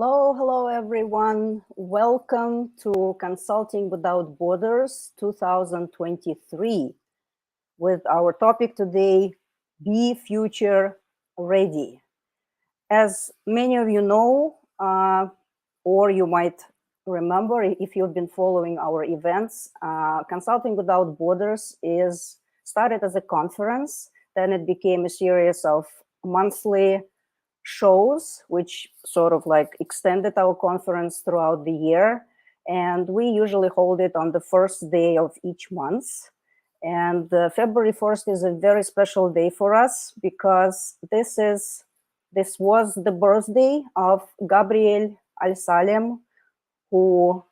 Hello everyone. Welcome to Consulting Without Borders 2023 with our topic today, Be Future Ready. As many of you know, or you might remember if you've been following our events, Consulting Without Borders started as a conference, then it became a series of monthly shows, which sort of like extended our conference throughout the year. And we usually hold it on the first day of each month. And February 1st is a very special day for us because this was the birthday of Gabriel Al-Salem, who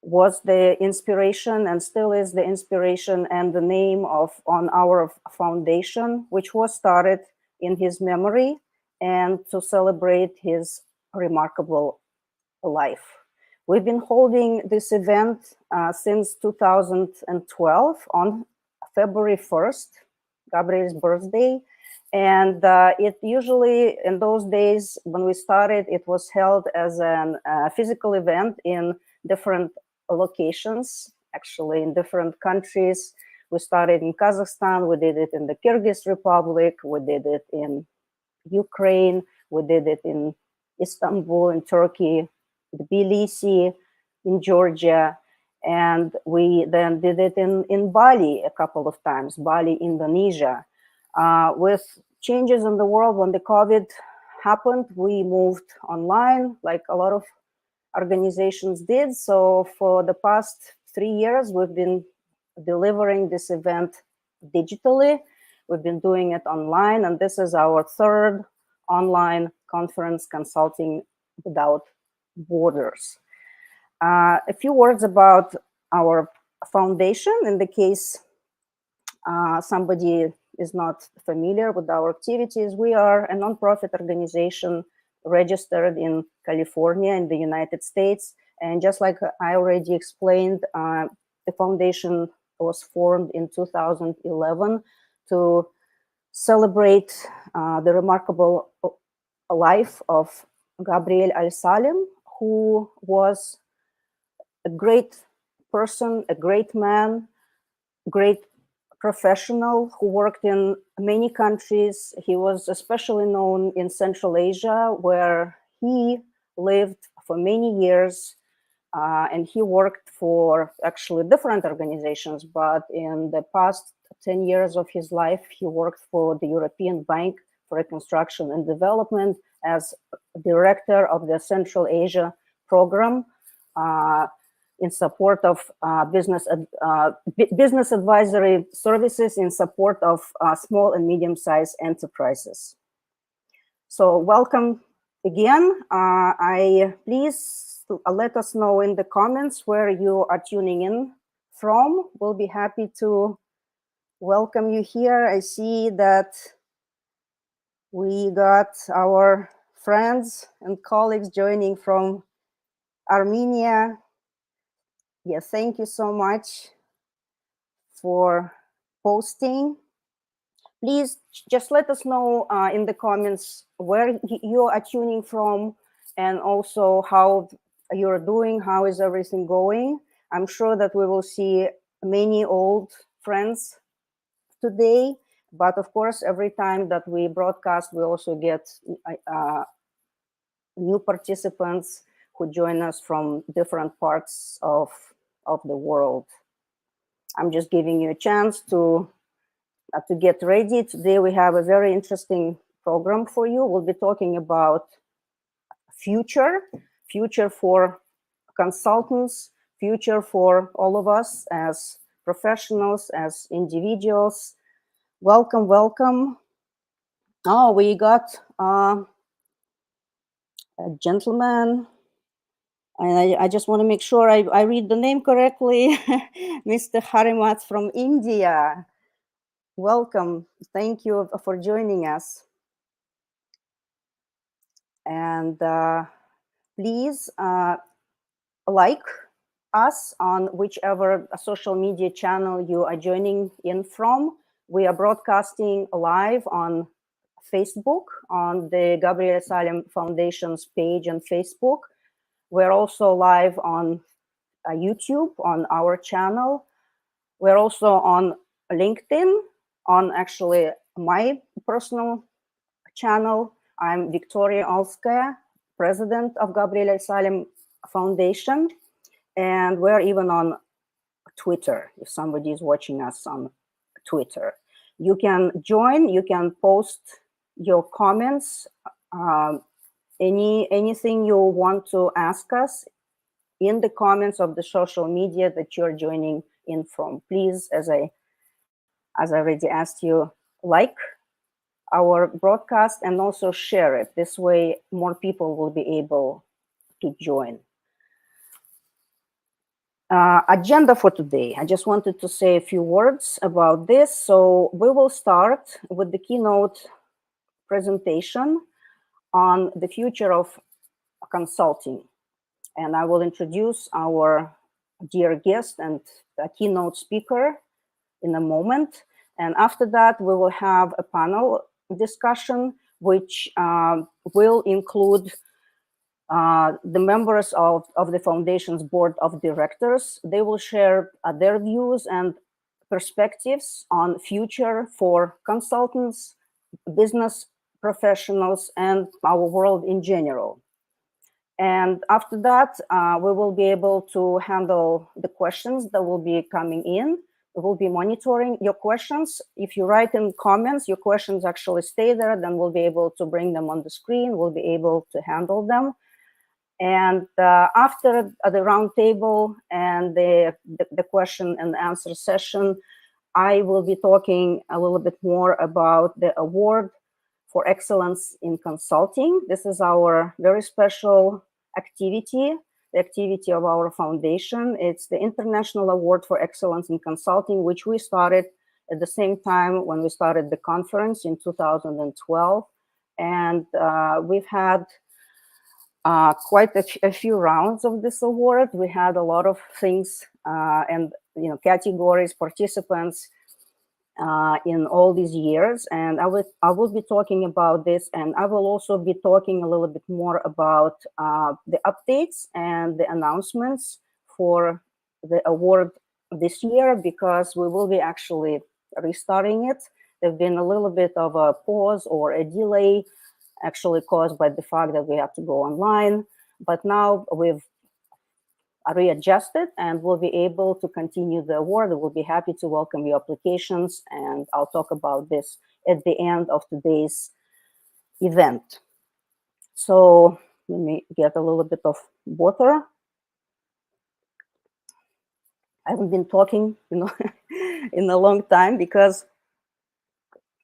was the inspiration and still is the inspiration and the name on our foundation, which was started in his memory and to celebrate his remarkable life. We've been holding this event since 2012 on February 1st, Gabriel's birthday. And it usually, in those days when we started, it was held as a physical event in different locations, actually in different countries. We started in Kazakhstan, we did it in the Kyrgyz Republic, we did it in Ukraine, we did it in Istanbul, in Turkey, Tbilisi, in Georgia, and we then did it in Bali a couple of times, Bali, Indonesia. With changes in the world, when the COVID happened, we moved online like a lot of organizations did. So for the past 3 years, we've been delivering this event digitally. We've been doing it online, and this is our third online conference, Consulting Without Borders. A few words about our foundation, in the case somebody is not familiar with our activities. We are a nonprofit organization registered in California in the United States. And just like I already explained, the foundation was formed in 2011 to celebrate the remarkable life of Gabriel Al-Salem, who was a great person, a great man, great professional who worked in many countries. He was especially known in Central Asia, where he lived for many years. And he worked for actually different organizations, but in the past 10 years of his life, he worked for the European Bank for Reconstruction and Development as director of the Central Asia program in support of business advisory services in support of small and medium-sized enterprises. So welcome again. Please let us know in the comments where you are tuning in from. We'll be happy to welcome you here. I see that we got our friends and colleagues joining from Armenia. Yeah, thank you so much for posting. Please just let us know in the comments where you are tuning from and also how you're doing, how is everything going. I'm sure that we will see many old friends today, but of course, every time that we broadcast, we also get new participants who join us from different parts of the world. I'm just giving you a chance to get ready. Today we have a very interesting program for you. We'll be talking about future for consultants, future for all of us as professionals, as individuals. Welcome, welcome. Oh, we got a gentleman, and I just want to make sure I read the name correctly. Mr. Harimat from India. Welcome. Thank you for joining us. And please like us on whichever social media channel you are joining in from. We are broadcasting live on Facebook on the Gabriel Al-Salem Foundation's page on Facebook. We're also live on YouTube on our channel. We're also on LinkedIn, on actually my personal channel. I'm Victoria Alskaya, president of Gabriel Al-Salem Foundation, and we're even on Twitter, if somebody is watching us on Twitter. You can join, you can post your comments, anything you want to ask us in the comments of the social media that you're joining in from. Please, as I already asked you, like our broadcast and also share it. This way, more people will be able to join. Agenda for today. I just wanted to say a few words about this. So we will start with the keynote presentation on the future of consulting. And I will introduce our dear guest and keynote speaker in a moment. And after that, we will have a panel discussion, which will include the members of the foundation's board of directors. They will share their views and perspectives on future for consultants, business professionals, and our world in general. And after that, we will be able to handle the questions that will be coming in. We will be monitoring your questions. If you write in comments, your questions actually stay there, then we'll be able to bring them on the screen. We'll be able to handle them. And after the roundtable and the question and answer session, I will be talking a little bit more about the award for excellence in consulting. This is our very special activity, the activity of our foundation. It's the International Award for Excellence in Consulting, which we started at the same time when we started the conference in 2012. And we've had quite a few rounds of this award. We had a lot of things and categories, participants in all these years, and I will be talking about this, and I will also be talking a little bit more about the updates and the announcements for the award this year, because we will be actually restarting it. There's been a little bit of a pause or a delay, actually caused by the fact that we have to go online, but now we've readjusted and we'll be able to continue the award. We'll be happy to welcome your applications, and I'll talk about this at the end of today's event. So let me get a little bit of water. I haven't been talking, in a long time, because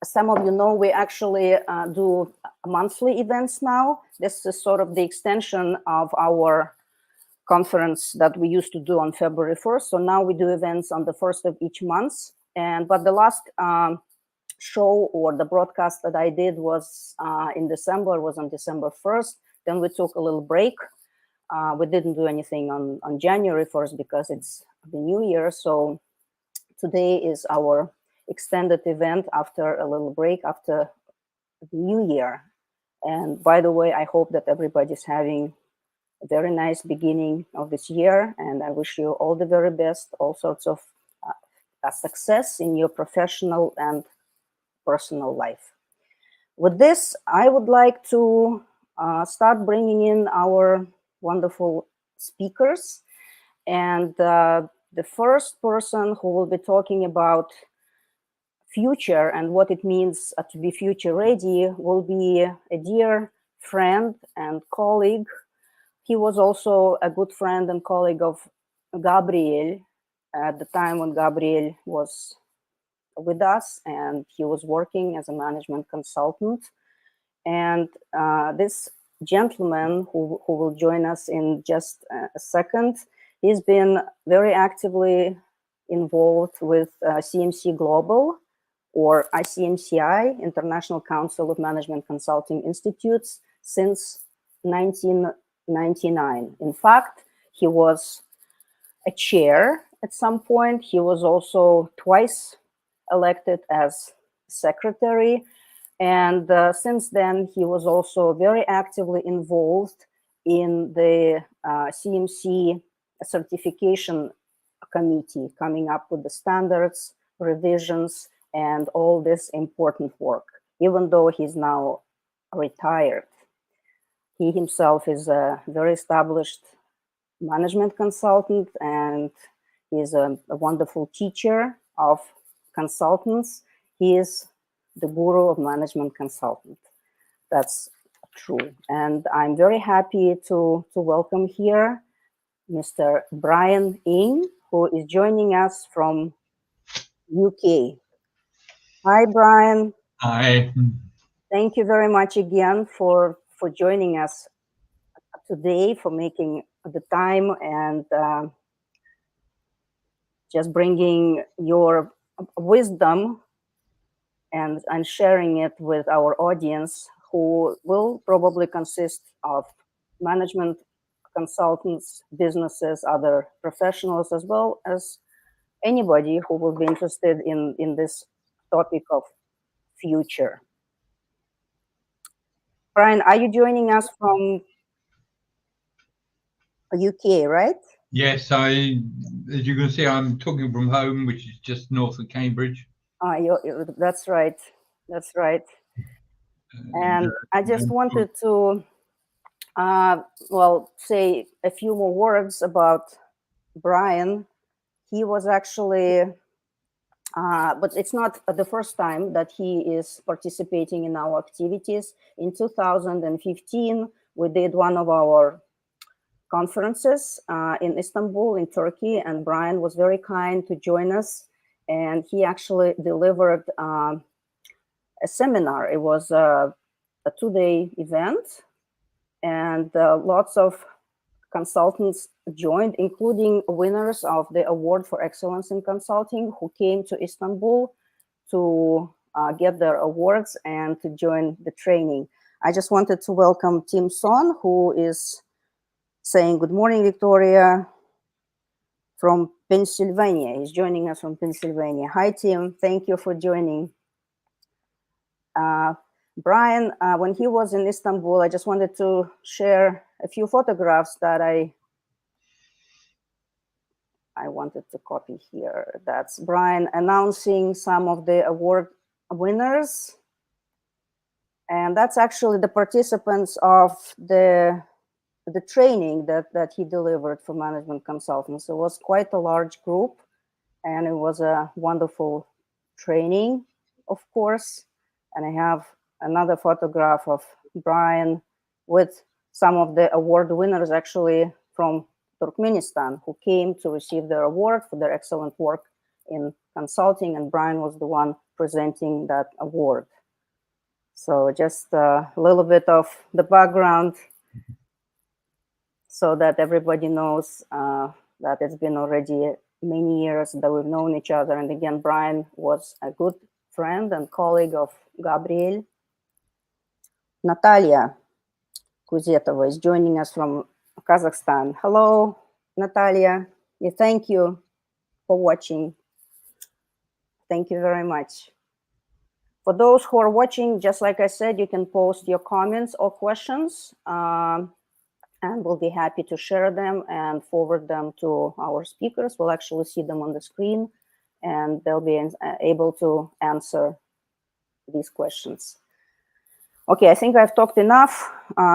some of you know we actually do monthly events now. This is sort of the extension of our conference that we used to do on February 1st. So now we do events on the 1st of each month. But the last show or the broadcast that I did was in December, was on December 1st. Then we took a little break. We didn't do anything on January 1st because it's the new year. So today is our extended event after a little break after the new year. And by the way, I hope that everybody's having a very nice beginning of this year, and I wish you all the very best, all sorts of success in your professional and personal life. With this, I would like to start bringing in our wonderful speakers. And the first person who will be talking about future and what it means to be future ready will be a dear friend and colleague. He was also a good friend and colleague of Gabriel at the time when Gabriel was with us, and he was working as a management consultant. And this gentleman who will join us in just a second, he's been very actively involved with CMC Global, or ICMCI, International Council of Management Consulting Institutes, since 1999. In fact, he was a chair at some point. He was also twice elected as secretary. And since then, he was also very actively involved in the CMC certification committee, coming up with the standards, revisions, and all this important work, even though he's now retired. He himself is a very established management consultant, and he's a wonderful teacher of consultants. He is the guru of management consultant. That's true. And I'm very happy to welcome here Mr. Brian Ing, who is joining us from UK. Hi, Brian. Hi. Thank you very much again for joining us today, for making the time and just bringing your wisdom and sharing it with our audience, who will probably consist of management consultants, businesses, other professionals, as well as anybody who will be interested in this topic of future. Brian, are you joining us from UK, right? Yes, as you can see, I'm talking from home, which is just north of Cambridge. That's right. That's right. And I just wanted to, say a few more words about Brian. He was actually, but it's not the first time that he is participating in our activities. In 2015, we did one of our conferences in Istanbul, in Turkey, and Brian was very kind to join us. And he actually delivered a seminar. It was a 2-day event, and lots of consultants joined, including winners of the Award for Excellence in Consulting, who came to Istanbul to get their awards and to join the training. I just wanted to welcome Tim Son, who is saying, "Good morning, Victoria," from Pennsylvania. He's joining us from Pennsylvania. Hi, Tim. Thank you for joining. Brian, when he was in Istanbul, I just wanted to share a few photographs that I wanted to copy here. That's Brian announcing some of the award winners. And that's actually the participants of the training that he delivered for management consultants. It was quite a large group, and it was a wonderful training, of course. And I have another photograph of Brian with some of the award winners, actually from Turkmenistan, who came to receive their award for their excellent work in consulting, and Brian was the one presenting that award. So just a little bit of the background, so that everybody knows that it's been already many years that we've known each other. And again, Brian was a good friend and colleague of Gabriel. Natalia Kuzetova is joining us from Kazakhstan. Hello, Natalia. Thank you for watching. Thank you very much. For those who are watching, just like I said, you can post your comments or questions, and we'll be happy to share them and forward them to our speakers. We'll actually see them on the screen, and they'll be able to answer these questions. Okay, I think I've talked enough.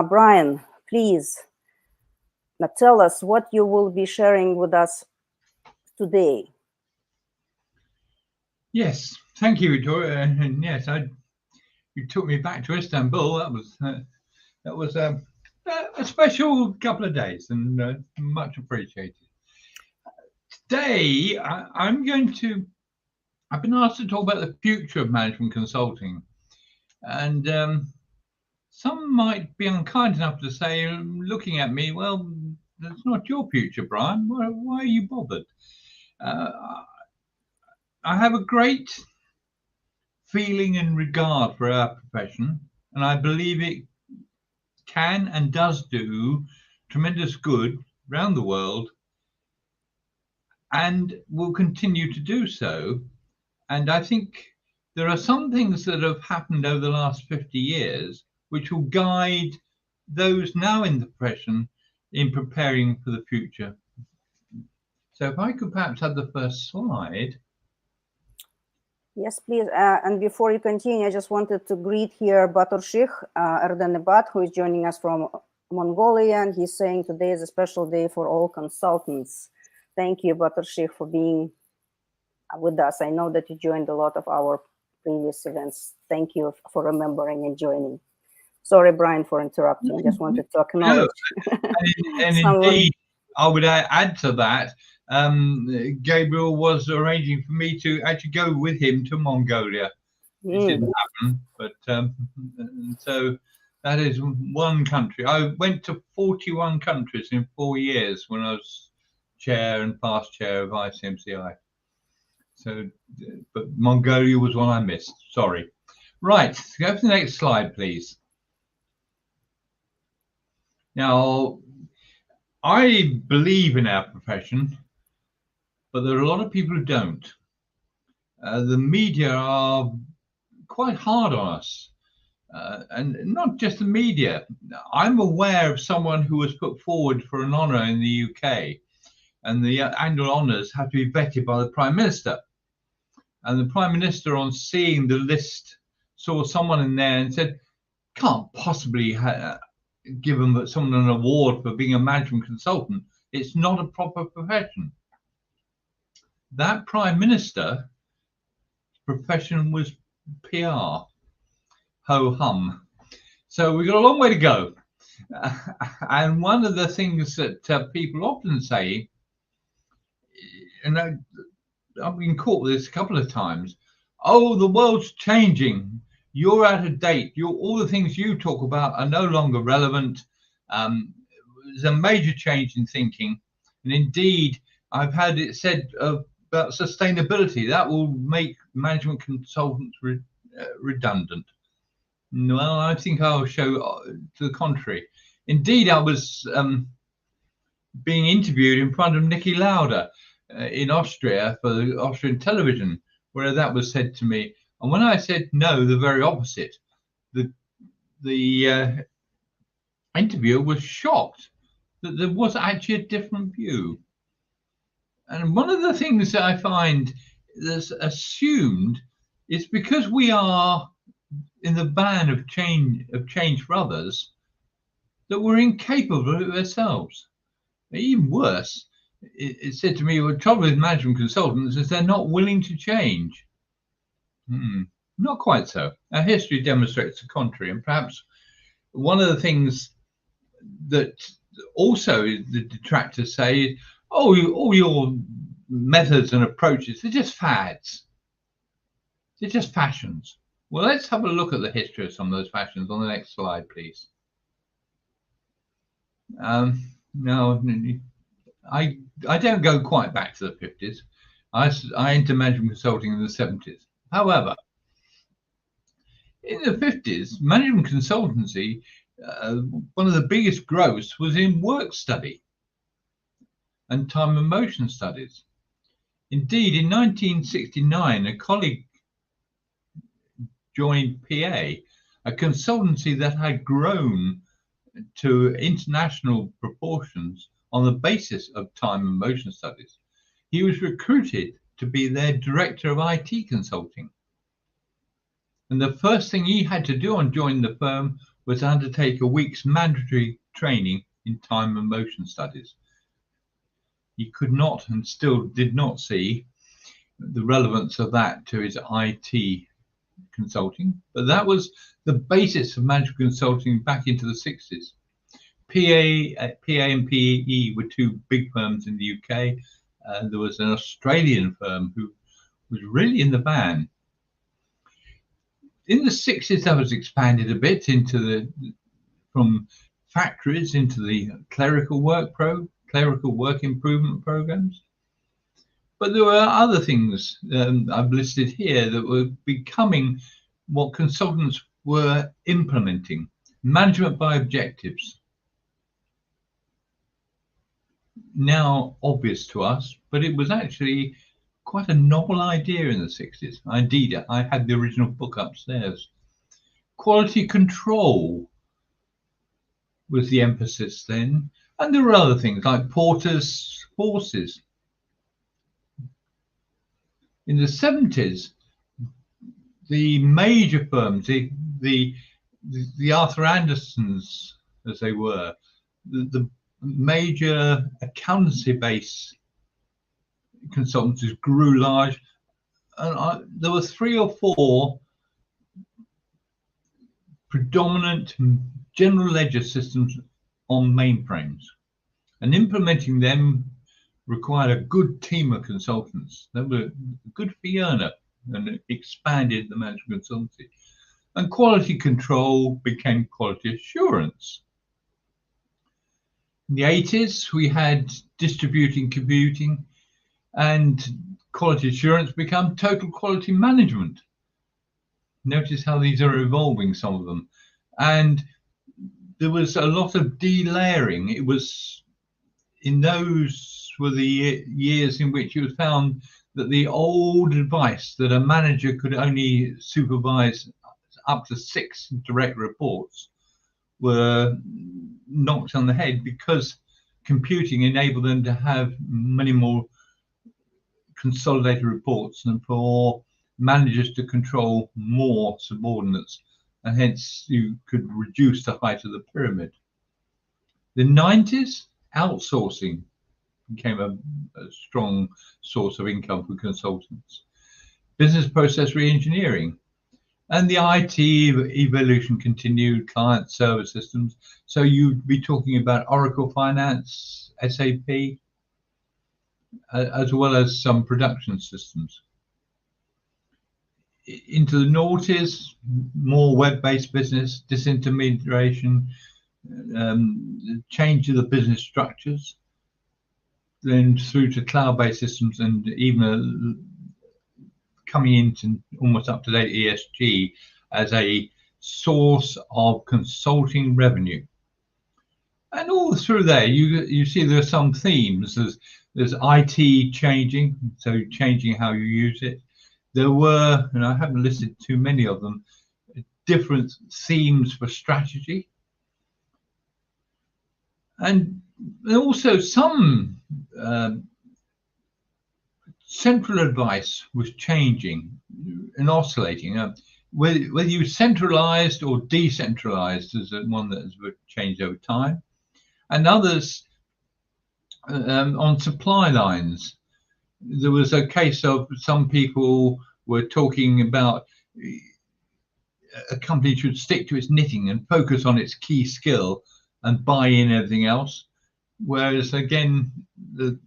Brian, please, now tell us what you will be sharing with us today. Yes, thank you, Victoria. And yes, you took me back to Istanbul. That was a special couple of days, and much appreciated. Today, I've been asked to talk about the future of management consulting, and some might be unkind enough to say, looking at me, well, that's not your future, Brian. Why are you bothered? I have a great feeling and regard for our profession, and I believe it can and does do tremendous good around the world, and will continue to do so. And I think there are some things that have happened over the last 50 years which will guide those now in the profession in preparing for the future. So if I could perhaps have the first slide. Yes, please. And before you continue, I just wanted to greet here Baturshikh Erdenebat, who is joining us from Mongolia, and he's saying today is a special day for all consultants. Thank you, Baturshikh, for being with us. I know that you joined a lot of our previous events. Thank you for remembering and joining. Sorry, Brian, for interrupting. I just wanted to acknowledge. And indeed, I would add to that, Gabriel was arranging for me to actually go with him to Mongolia. It didn't happen, but so that is one country. I went to 41 countries in 4 years when I was chair and past chair of ICMCI. So, but Mongolia was one I missed. Sorry. Right, go to the next slide, please. Now, I believe in our profession, but there are a lot of people who don't. The media are quite hard on us, and not just the media. I'm aware of someone who was put forward for an honour in the UK, and the annual honours have to be vetted by the Prime Minister. And the Prime Minister, on seeing the list, saw someone in there and said, can't possibly give someone an award for being a management consultant. It's not a proper profession. That Prime Minister profession was PR, ho-hum. So we've got a long way to go. And one of the things that people often say, and I've been caught with this a couple of times, oh, the world's changing. You're out of date. All the things you talk about are no longer relevant. There's a major change in thinking. And indeed, I've had it said about sustainability. That will make management consultants redundant. Well, I think I'll show to the contrary. Indeed, I was being interviewed in front of Niki Lauda in Austria for the Austrian television, where that was said to me. And when I said no, the very opposite, the interviewer was shocked that there was actually a different view. And one of the things that I find that's assumed is because we are in the van of change for others, that we're incapable of it ourselves. Even worse, it said to me, well, the trouble with management consultants is they're not willing to change. Not quite so. Our history demonstrates the contrary. And perhaps one of the things that also the detractors say, all your methods and approaches, they're just fads. They're just fashions. Well, let's have a look at the history of some of those fashions on the next slide, please. Now, I don't go quite back to the 50s. I entered management consulting in the 70s. However, in the 50s, management consultancy, one of the biggest growths was in work study and time and motion studies. Indeed, in 1969, a colleague joined PA, a consultancy that had grown to international proportions on the basis of time and motion studies. He was recruited to be their director of IT consulting. And the first thing he had to do on joining the firm was undertake a week's mandatory training in time and motion studies. He could not and still did not see the relevance of that to his IT consulting, but that was the basis of management consulting back into the 60s. PA and PE were two big firms in the UK. There was an Australian firm who was really in the van. In the 60s, that was expanded a bit into from factories into the clerical work improvement programs. But there were other things I've listed here that were becoming what consultants were implementing. Management by objectives. Now obvious to us, but it was actually quite a novel idea in the 60s. Indeed, I had the original book upstairs. Quality control was the emphasis then, and there were other things like porters' horses. In the 70s, the major firms, the Arthur Andersons, as they were, the major accountancy-based consultancies grew large, and there were 3 or 4 predominant general ledger systems on mainframes, and implementing them required a good team of consultants. They were a good fee earner and expanded the management consultancy. And quality control became quality assurance. In the 80s, we had distributing computing, and quality assurance became total quality management. Notice how these are evolving, some of them. And there was a lot of delayering. It was, in those were the years in which it was found that the old advice that a manager could only supervise up to 6 direct reports were knocked on the head, because computing enabled them to have many more consolidated reports and for managers to control more subordinates, and hence you could reduce the height of the pyramid. The 90s, outsourcing became a strong source of income for consultants. Business process re-engineering, and the IT evolution continued, client server systems. So you'd be talking about Oracle Finance, SAP, as well as some production systems. Into the noughties, more web-based business, disintermediation, change of the business structures, then through to cloud-based systems, and even coming into almost up-to-date ESG as a source of consulting revenue. And all through there, you see there are some themes. There's IT changing, so changing how you use it. There were, and I haven't listed too many of them, different themes for strategy. And also some central advice was changing and oscillating. Whether you centralized or decentralized is one that has changed over time. And others on supply lines. There was a case of some people were talking about a company should stick to its knitting and focus on its key skill and buy in everything else. Whereas again, the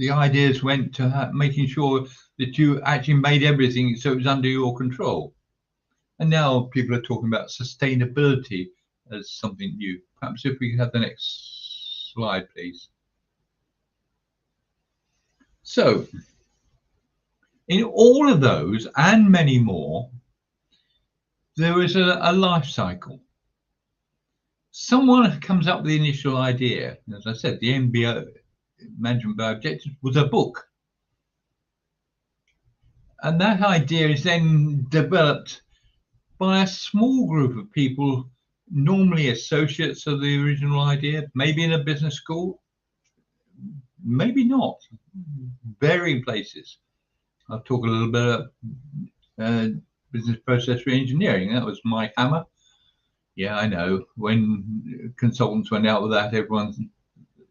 ideas went to making sure that you actually made everything so it was under your control. And now people are talking about sustainability as something new. Perhaps if we could have the next slide, please. So, in all of those and many more, there is a life cycle. Someone comes up with the initial idea. As I said, the MBO, Management by Objectives, was a book. And that idea is then developed by a small group of people, normally associates of the original idea, maybe in a business school, maybe not, varying places. I'll talk a little bit about business process re-engineering. That was my hammer. Yeah, I know. When consultants went out with that, everyone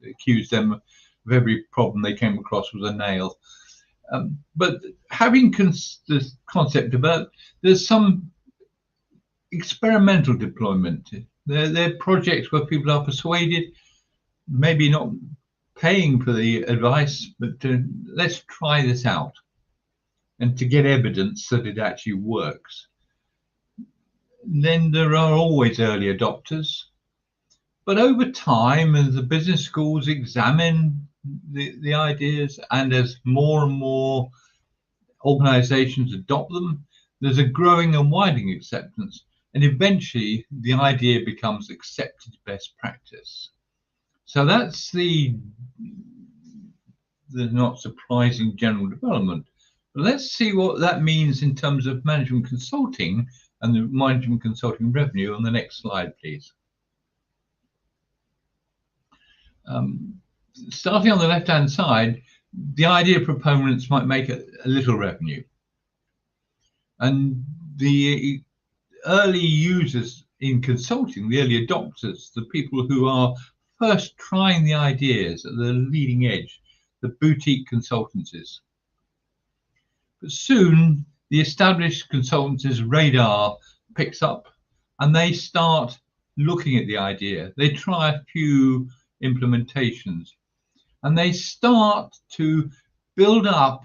accused them of every problem they came across was a nail. But having this concept developed, there's some experimental deployment. There are projects where people are persuaded, maybe not paying for the advice, but let's try this out, and to get evidence that it actually works. Then there are always early adopters, but over time, as the business schools examine the ideas, and as more and more organizations adopt them, there's a growing and widening acceptance, and eventually the idea becomes accepted best practice. So that's the the not surprising general development. But let's see what that means in terms of management consulting and the management consulting revenue on the next slide, please. Starting on the left-hand side, the idea proponents might make a little revenue. And the early users in consulting, the early adopters, the people who are first trying the ideas at the leading edge, the boutique consultancies. But soon, the established consultancies' radar picks up and they start looking at the idea. They try a few implementations and they start to build up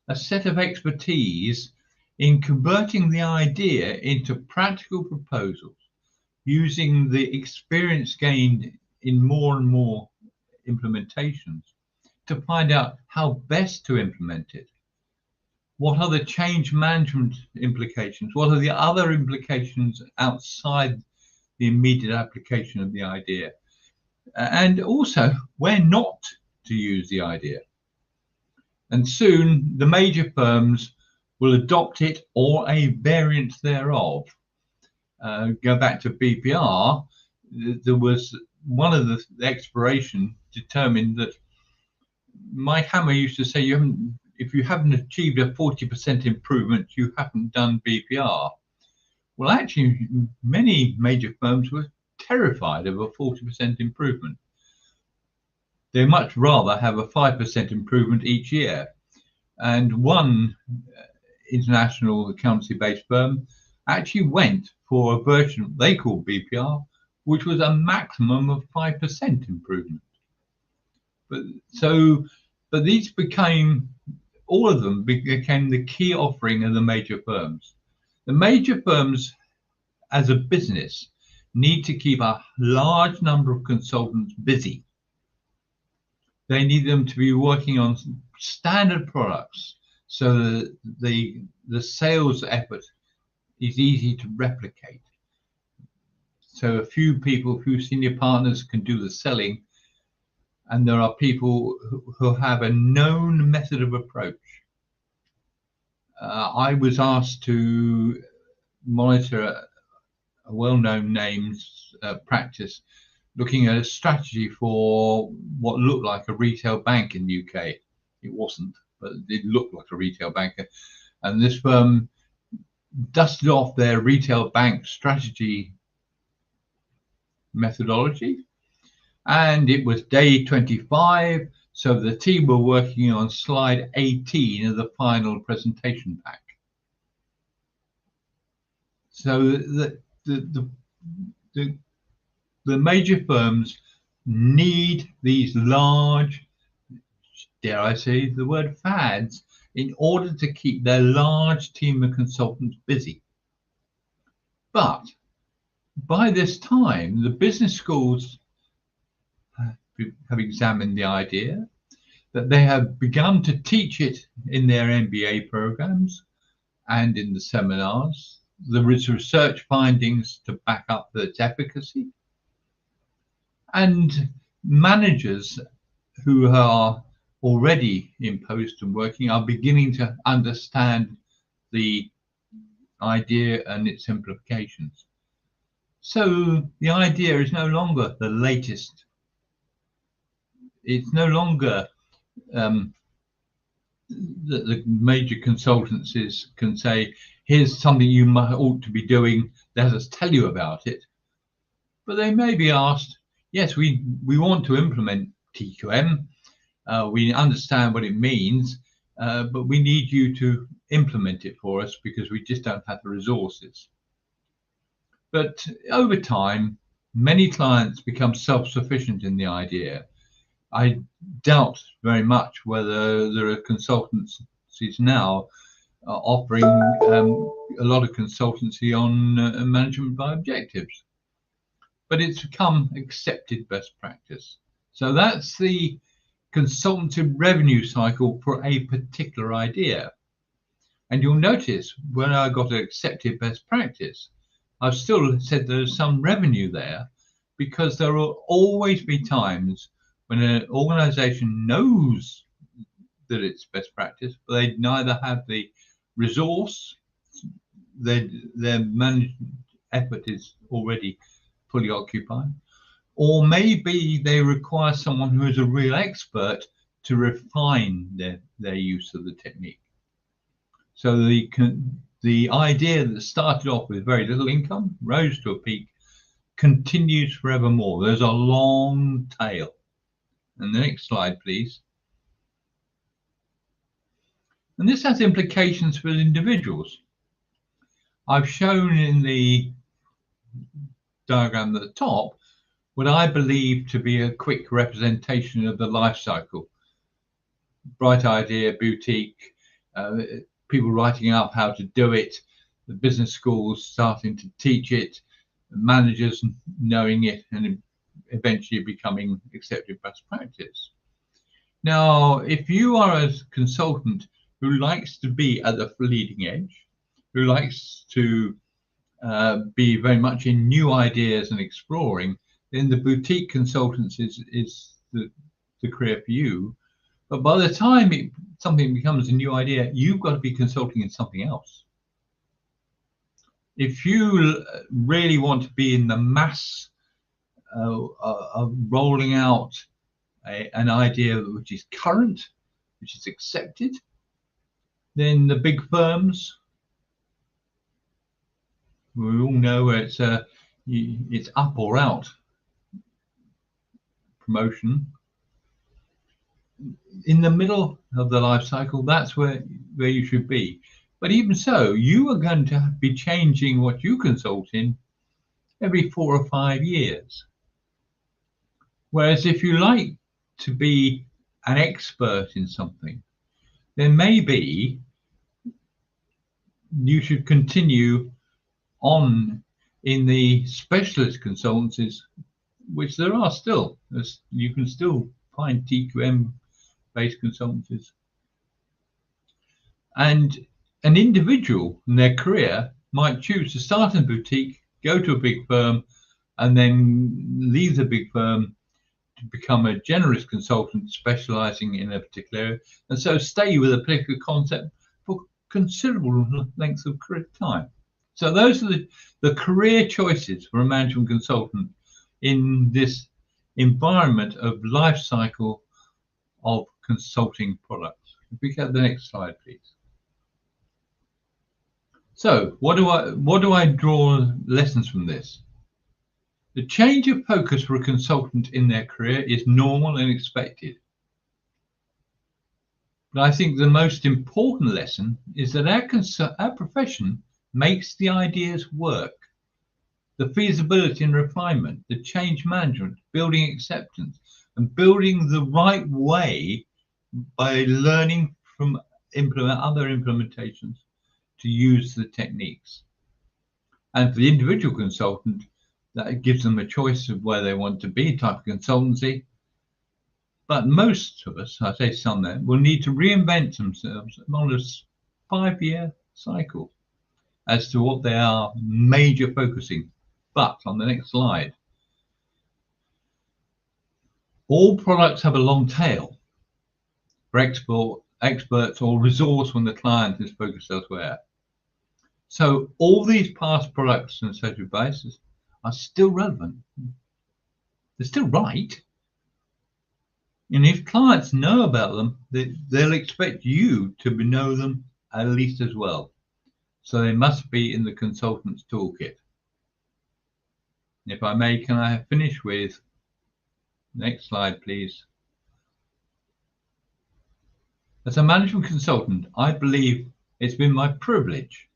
a set of expertise in converting the idea into practical proposals, using the experience gained in more and more implementations to find out how best to implement it. What are the change management implications? What are the other implications outside the immediate application of the idea? And also where not to use the idea. And soon the major firms will adopt it or a variant thereof. Go back to BPR, there was one of the exploration determined that Mike Hammer used to say, if you haven't achieved a 40% improvement, you haven't done BPR. Well, actually, many major firms were terrified of a 40% improvement. They much rather have a 5% improvement each year. And one international accountancy-based firm actually went for a version they called BPR, which was a maximum of 5% improvement. But these became, all of them became the key offering of the major firms. The major firms, as a business, need to keep a large number of consultants busy. They need them to be working on standard products so that the sales effort is easy to replicate. So a few senior partners can do the selling, and there are people who have a known method of approach. I was asked to monitor a well-known names practice looking at a strategy for what looked like a retail bank in the UK. It wasn't, but it looked like a retail bank. And this firm dusted off their retail bank strategy methodology. And it was day 25. So the team were working on slide 18 of the final presentation pack. So the major firms need these large, dare I say the word, fads in order to keep their large team of consultants busy. But by this time, the business schools have examined the idea, that they have begun to teach it in their MBA programs and in the seminars. There is research findings to back up its efficacy. And managers who are already in post and working are beginning to understand the idea and its implications. So the idea is no longer the latest. It's no longer that the major consultancies can say, here's something you ought to be doing, let us tell you about it. But they may be asked, yes, we want to implement TQM, we understand what it means, but we need you to implement it for us because we just don't have the resources. But over time, many clients become self-sufficient in the idea. I doubt very much whether there are consultancies now offering a lot of consultancy on management by objectives. But it's become accepted best practice. So that's the consultative revenue cycle for a particular idea. And you'll notice when I got accepted best practice, I've still said there's some revenue there because there will always be times when an organization knows that it's best practice, but they neither have the resource, their management effort is already fully occupied, or maybe they require someone who is a real expert to refine their use of the technique. So the idea that started off with very little income, rose to a peak, continues forevermore. There's a long tail. And the next slide, please. And this has implications for individuals. I've shown in the diagram at the top what I believe to be a quick representation of the life cycle. Bright idea, boutique, people writing up how to do it, the business schools starting to teach it, managers knowing it, and eventually becoming accepted best practice. Now, if you are a consultant who likes to be at the leading edge, who likes to be very much in new ideas and exploring, then the boutique consultants is the career for you. But by the time something becomes a new idea, you've got to be consulting in something else. If you really want to be in the mass of rolling out an idea which is current, which is accepted, then the big firms, we all know where it's up or out promotion. In the middle of the life cycle, that's where you should be. But even so, you are going to be changing what you consult in every 4 or 5 years. Whereas if you like to be an expert in something, then maybe you should continue on in the specialist consultancies, which there are still. You can still find TQM-based consultancies. And an individual in their career might choose to start in a boutique, go to a big firm, and then leave the big firm to become a generalist consultant specializing in a particular area, and so stay with a particular concept for considerable lengths of career time. So those are the career choices for a management consultant in this environment of life cycle of consulting products. If we get the next slide, please. So what do I draw lessons from this? The change of focus for a consultant in their career is normal and expected. But I think the most important lesson is that our profession makes the ideas work. The feasibility and refinement, the change management, building acceptance, and building the right way by learning from other implementations to use the techniques. And for the individual consultant, that gives them a choice of where they want to be, type of consultancy. But most of us, I say some there, will need to reinvent themselves on a 5-year cycle as to what they are major focusing. But on the next slide, all products have a long tail for experts or resource when the client is focused elsewhere. So all these past products and social advices are still relevant. They're still right. And if clients know about them, they'll expect you to know them at least as well. So they must be in the consultant's toolkit. If I may, can I finish with, next slide, please. As a management consultant, I believe it's been my privilege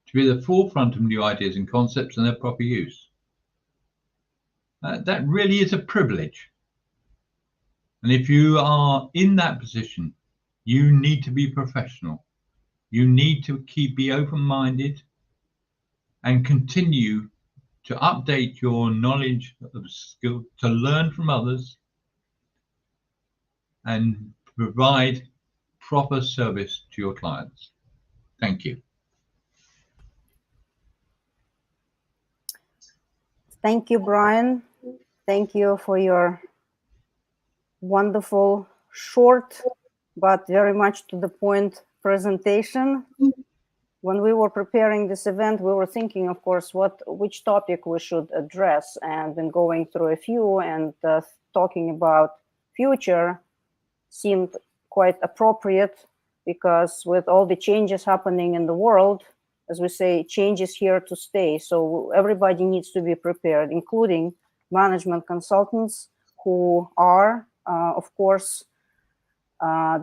to be at the forefront of new ideas and concepts and their proper use. That really is a privilege. And if you are in that position, you need to be professional. You need to be open-minded and continue to update your knowledge of skill, to learn from others and provide proper service to your clients. Thank you. Thank you, Brian. Thank you for your wonderful, short but very much to the point presentation. When we were preparing this event, we were thinking, of course, which topic we should address, and been going through a few, and talking about future seemed quite appropriate, because with all the changes happening in the world, as we say, change is here to stay. So everybody needs to be prepared, including management consultants, who are, of course,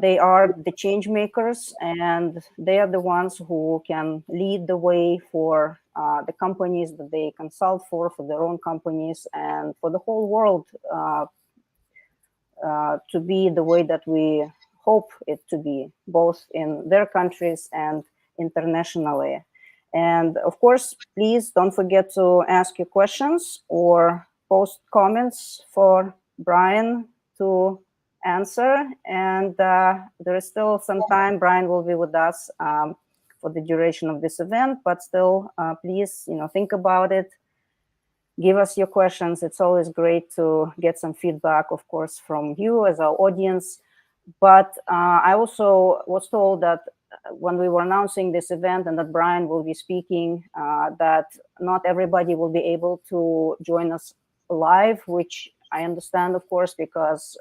they are the change makers, and they are the ones who can lead the way for the companies that they consult for their own companies, and for the whole world to be the way that we hope it to be, both in their countries and internationally. And of course, please don't forget to ask your questions or post comments for Brian to answer. And there is still some time. Brian will be with us for the duration of this event, but still, please, think about it. Give us your questions. It's always great to get some feedback, of course, from you as our audience. But I also was told that when we were announcing this event and that Brian will be speaking, that not everybody will be able to join us live, which I understand, of course, because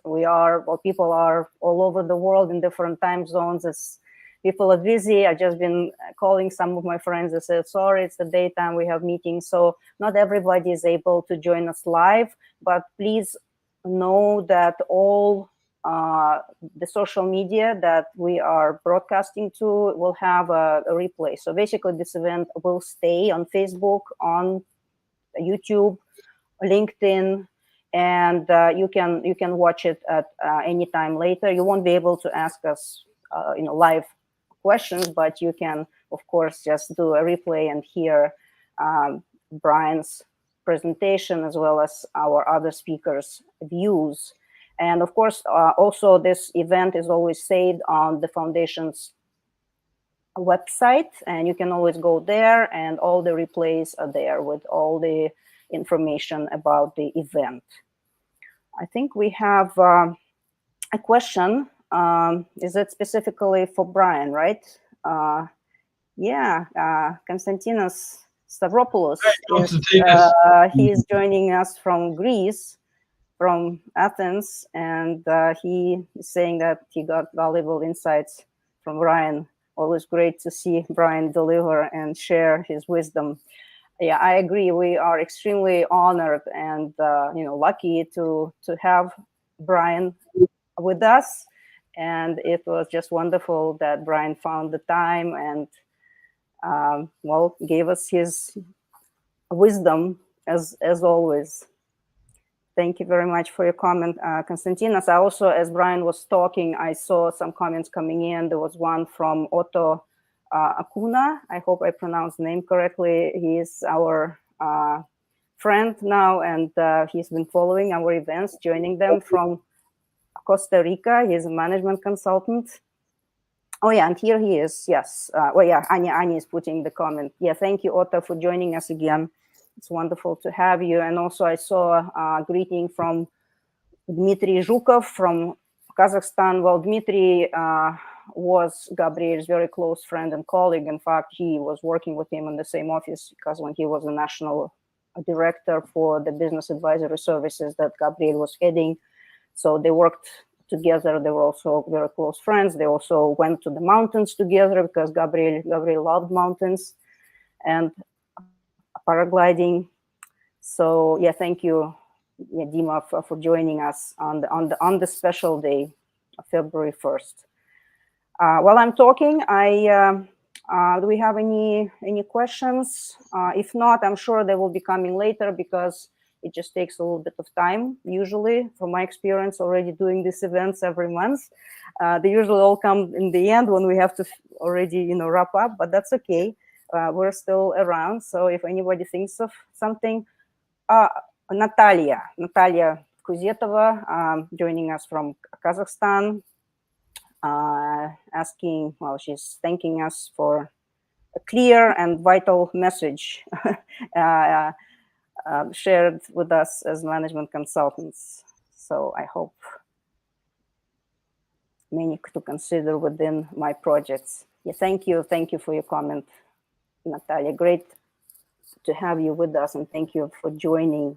people are all over the world in different time zones. People are busy. I've just been calling some of my friends and said, sorry, it's the daytime, we have meetings. So not everybody is able to join us live, but please know that all the social media that we are broadcasting to will have a replay. So basically this event will stay on Facebook, on YouTube, LinkedIn, and you can watch it at any time later. You won't be able to ask us live questions, but you can, of course, just do a replay and hear Brian's presentation as well as our other speakers' views. And of course, also this event is always saved on the foundation's website, and you can always go there, and all the replays are there with all the information about the event. I think we have a question. Is it specifically for Brian, right? Konstantinos Stavropoulos he's joining us from Greece, from Athens, and he is saying that he got valuable insights from Brian. Always great to see Brian deliver and share his wisdom. Yeah, I agree. We are extremely honored and lucky to have Brian with us. And it was just wonderful that Brian found the time and gave us his wisdom as always. Thank you very much for your comment, Konstantinos. I also, as Brian was talking, I saw some comments coming in. There was one from Otto Acuna. I hope I pronounced the name correctly. He is our friend now, and he's been following our events, joining them from Costa Rica. He's a management consultant. Oh yeah, and here he is. Yes. Anya is putting the comment. Yeah, thank you, Otto, for joining us again. It's wonderful to have you. And also I saw a greeting from Dmitry Zhukov from Kazakhstan. Well, Dmitry was Gabriel's very close friend and colleague. In fact, he was working with him in the same office, because when he was a national director for the business advisory services that Gabriel was heading, so they worked together. They were also very close friends. They also went to the mountains together, because Gabriel loved mountains and paragliding. So yeah, thank you, Dima, for joining us on the special day of February 1st. While I'm talking, do we have any questions? If not, I'm sure they will be coming later, because it just takes a little bit of time. Usually, from my experience already doing these events every month, they usually all come in the end when we have to already wrap up, but that's okay. We're still around. So if anybody thinks of something, Natalia Kuzetova, joining us from Kazakhstan, she's thanking us for a clear and vital message shared with us as management consultants. So I hope many to consider within my projects. Yeah, thank you for your comment, Natalia. Great to have you with us, and thank you for joining.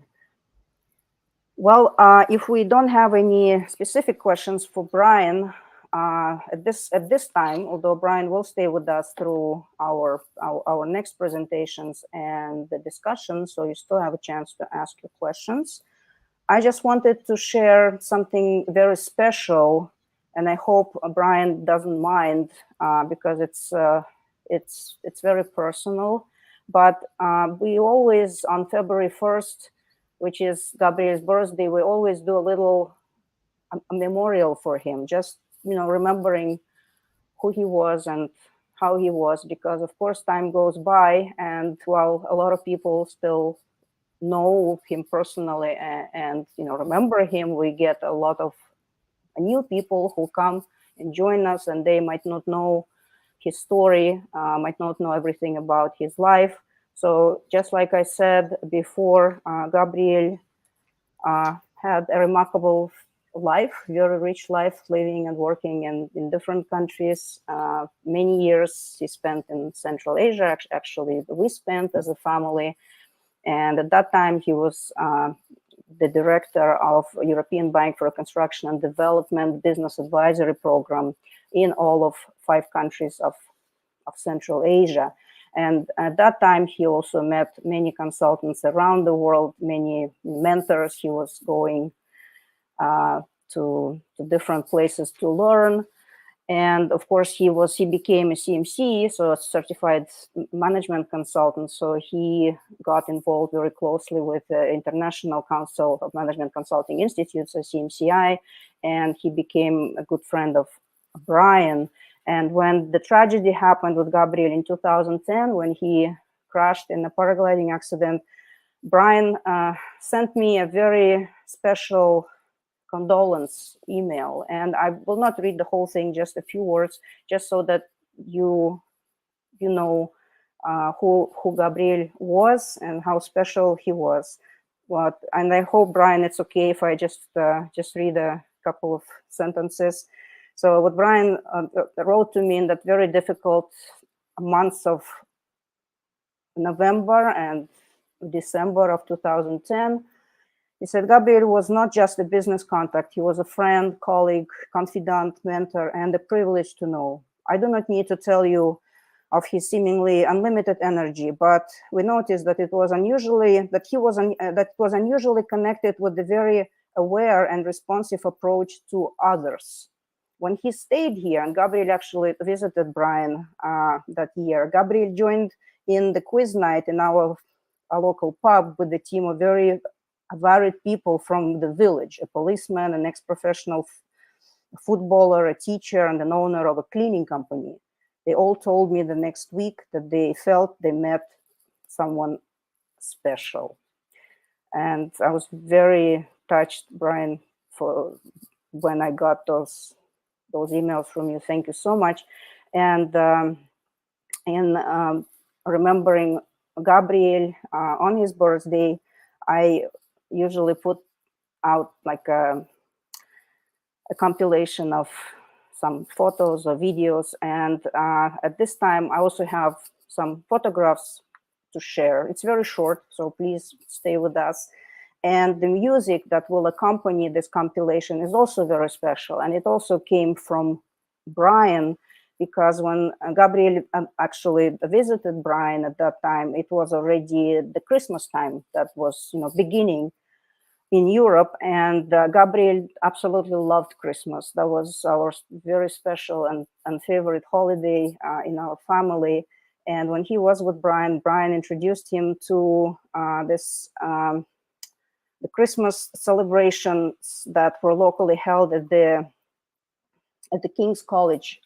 Well, if we don't have any specific questions for Brian at this time, although Brian will stay with us through our next presentations and the discussion, so you still have a chance to ask your questions. I just wanted to share something very special, and I hope Brian doesn't mind because it's very personal. But we always, on February 1st, which is Gabriel's birthday, we always do a little memorial for him, just, you know, remembering who he was and how he was, because of course time goes by, and while a lot of people still know him personally and you know, remember him, we get a lot of new people who come and join us, and they might not know his story, might not know everything about his life. So just like I said before, Gabriel had a remarkable life, very rich life, living and working in different countries. Many years he spent in Central Asia. Actually, we spent as a family. And at that time, he was the director of European Bank for Reconstruction and Development Business Advisory Program in all of 5 countries of Central Asia. And at that time, he also met many consultants around the world, many mentors. He was going to different places to learn. And of course, he became a CMC, so a certified management consultant. So he got involved very closely with the International Council of Management Consulting Institutes, CMCI, and he became a good friend of Brian. And when the tragedy happened with Gabriel in 2010, when he crashed in a paragliding accident, Brian sent me a very special condolence email, and I will not read the whole thing, just a few words, just so that you know who Gabriel was and how special he was. And I hope, Brian, it's okay if I just read a couple of sentences. So what Brian wrote to me in that very difficult months of November and December of 2010, he said, Gabriel was not just a business contact. He was a friend, colleague, confidant, mentor, and a privilege to know. I do not need to tell you of his seemingly unlimited energy, but we noticed that it was unusually connected with the very aware and responsive approach to others. When he stayed here, and Gabriel actually visited Brian that year, Gabriel joined in the quiz night in our local pub with a team of very varied people from the village, a policeman, an ex-professional footballer, a teacher, and an owner of a cleaning company. They all told me the next week that they felt they met someone special. And I was very touched, Brian, for when I got those emails from you. Thank you so much. And remembering Gabriel on his birthday, I usually put out like a compilation of some photos or videos. And at this time, I also have some photographs to share. It's very short, so please stay with us. And the music that will accompany this compilation is also very special. And it also came from Brian, because when Gabriel actually visited Brian at that time, it was already the Christmas time that was, you know, beginning in Europe, and Gabriel absolutely loved Christmas. That was our very special and favorite holiday in our family. And when he was with Brian, Brian introduced him to the Christmas celebrations that were locally held at the King's College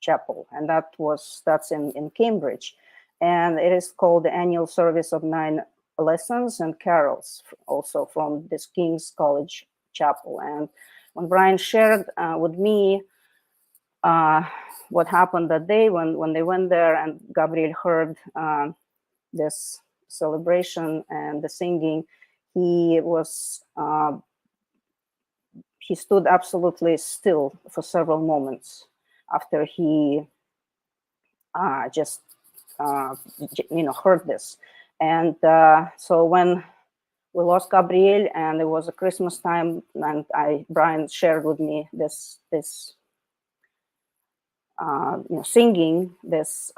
Chapel, and that's in Cambridge, and it is called the annual service of 9 lessons and carols, also from this King's College Chapel. And when Brian shared with me what happened that day when they went there, and Gabriel heard this celebration and the singing, he was he stood absolutely still for several moments after he just heard this. And so when we lost Gabriel, and it was a Christmas time, and Brian shared with me this singing this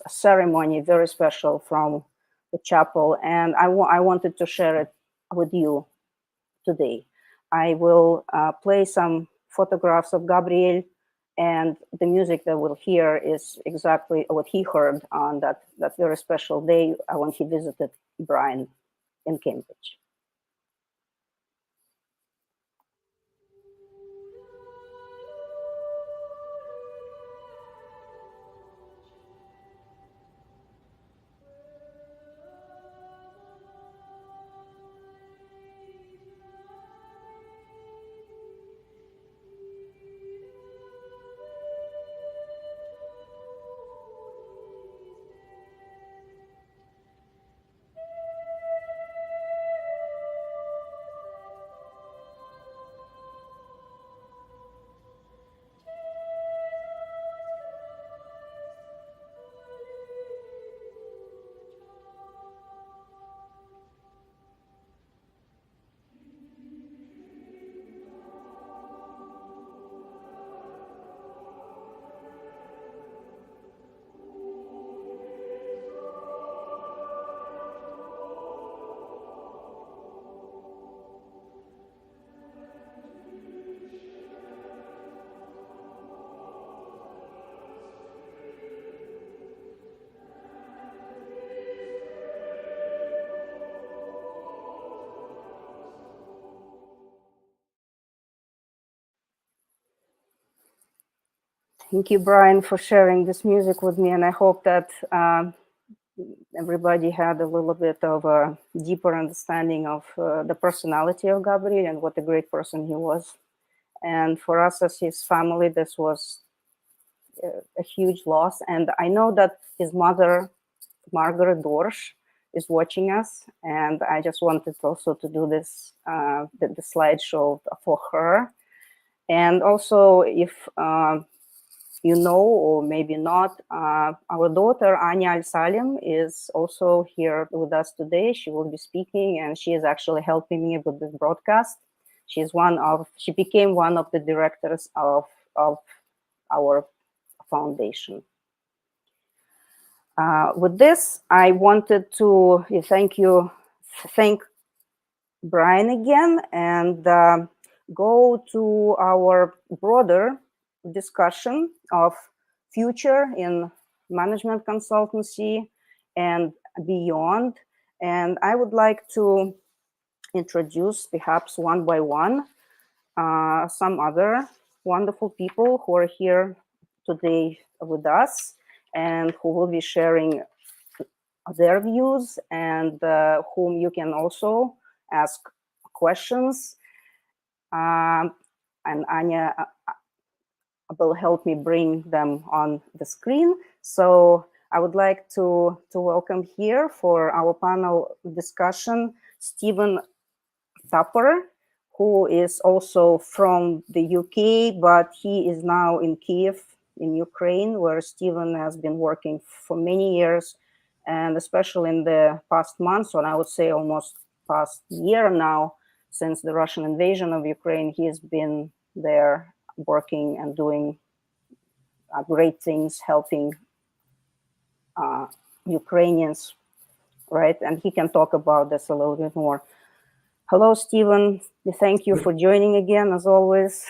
ceremony, very special from the chapel, and I wanted to share it with you today. I will play some photographs of Gabriel, and the music that we'll hear is exactly what he heard on that very special day when he visited Brian in Cambridge. Thank you, Brian, for sharing this music with me, and I hope that everybody had a little bit of a deeper understanding of the personality of Gabriel and what a great person he was. And for us as his family, this was a huge loss. And I know that his mother, Margaret Dorsch, is watching us, and I just wanted also to do this, the slideshow for her. And also, if you know, or maybe not, our daughter, Anya Al-Salem, is also here with us today. She will be speaking, and she is actually helping me with this broadcast. She became one of the directors of our foundation. With this, I wanted to thank Brian again, and go to our broader discussion of future in management consultancy and beyond. And I would like to introduce, perhaps one by one, some other wonderful people who are here today with us and who will be sharing their views, and whom you can also ask questions. And Anya will help me bring them on the screen. So I would like to welcome here for our panel discussion, Stephen Tupper, who is also from the UK, but he is now in Kiev, in Ukraine, where Stephen has been working for many years, and especially in the past months, or I would say almost past year now, since the Russian invasion of Ukraine, he has been there working and doing great things, helping Ukrainians, right? And he can talk about this a little bit more. Hello, Stephen. Thank you for joining again, as always.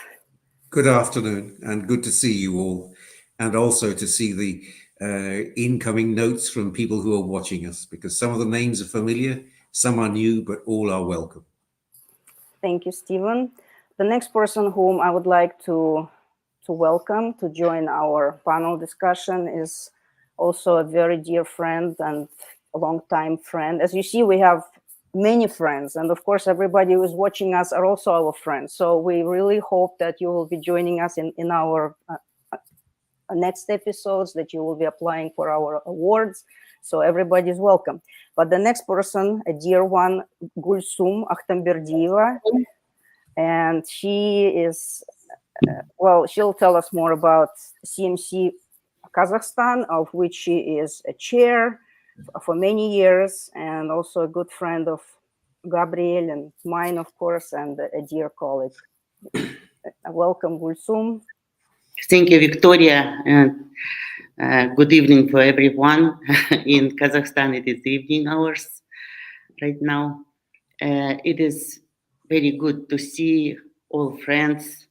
Good afternoon, and good to see you all, and also to see the incoming notes from people who are watching us, because some of the names are familiar, some are new, but all are welcome. Thank you, Stephen. The next person whom I would like to welcome to join our panel discussion is also a very dear friend and a long-time friend. As you see, we have many friends, and of course, everybody who is watching us are also our friends. So we really hope that you will be joining us in our next episodes, that you will be applying for our awards. So everybody is welcome. But the next person, a dear one, Gulsum Akhtamberdieva. And she is, well, she'll tell us more about CMC Kazakhstan, of which she is a chair for many years, and also a good friend of Gabriel and mine, of course, and a dear colleague. Welcome, Gulsum. Thank you, Victoria, and good evening for everyone. In Kazakhstan, it is evening hours right now. It is very good to see all friends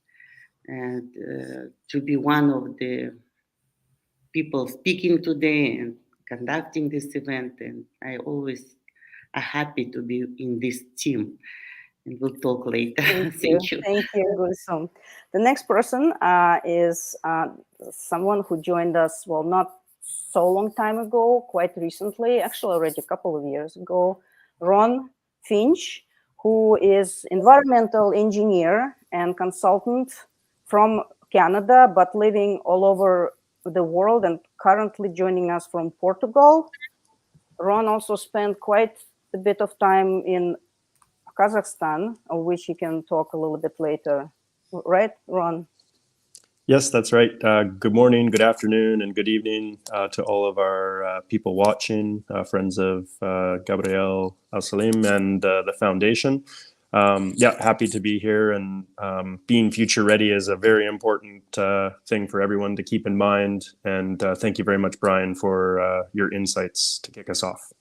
and to be one of the people speaking today and conducting this event. And I always are happy to be in this team. And we'll talk later. Thank you. Thank you, Gulsum. The next person is someone who joined us, well, not so long time ago, quite recently, actually already a couple of years ago, Ron Finch, who is environmental engineer and consultant from Canada, but living all over the world and currently joining us from Portugal. Ron also spent quite a bit of time in Kazakhstan, of which you can talk a little bit later. Right, Ron? Yes, that's right. Good morning, good afternoon, and good evening to all of our people watching, friends of Gabriel, Al-Salem, and the foundation. Yeah, happy to be here, and being future ready is a very important thing for everyone to keep in mind. And thank you very much, Brian, for your insights to kick us off.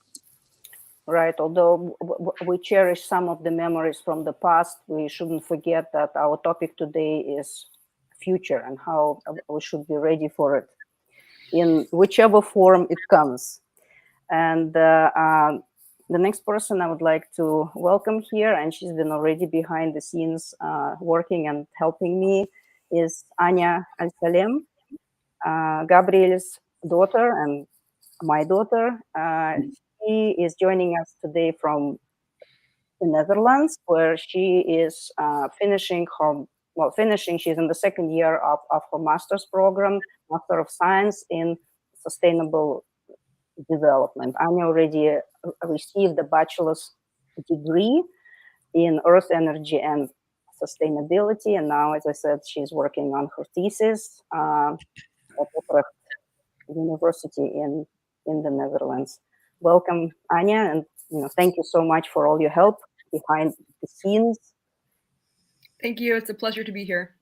Right, although we cherish some of the memories from the past, we shouldn't forget that our topic today is future and how we should be ready for it in whichever form it comes. And the next person I would like to welcome here, and she's been already behind the scenes working and helping me, is Anya Al-Salem, Gabriel's daughter and my daughter. She is joining us today from the Netherlands, where she is finishing, she's in the second year of her master's program, Master of Science in Sustainable Development. Anya already received a bachelor's degree in Earth Energy and Sustainability, and now, as I said, she's working on her thesis at Utrecht University in the Netherlands. Welcome, Anya, and thank you so much for all your help behind the scenes. Thank you. It's a pleasure to be here.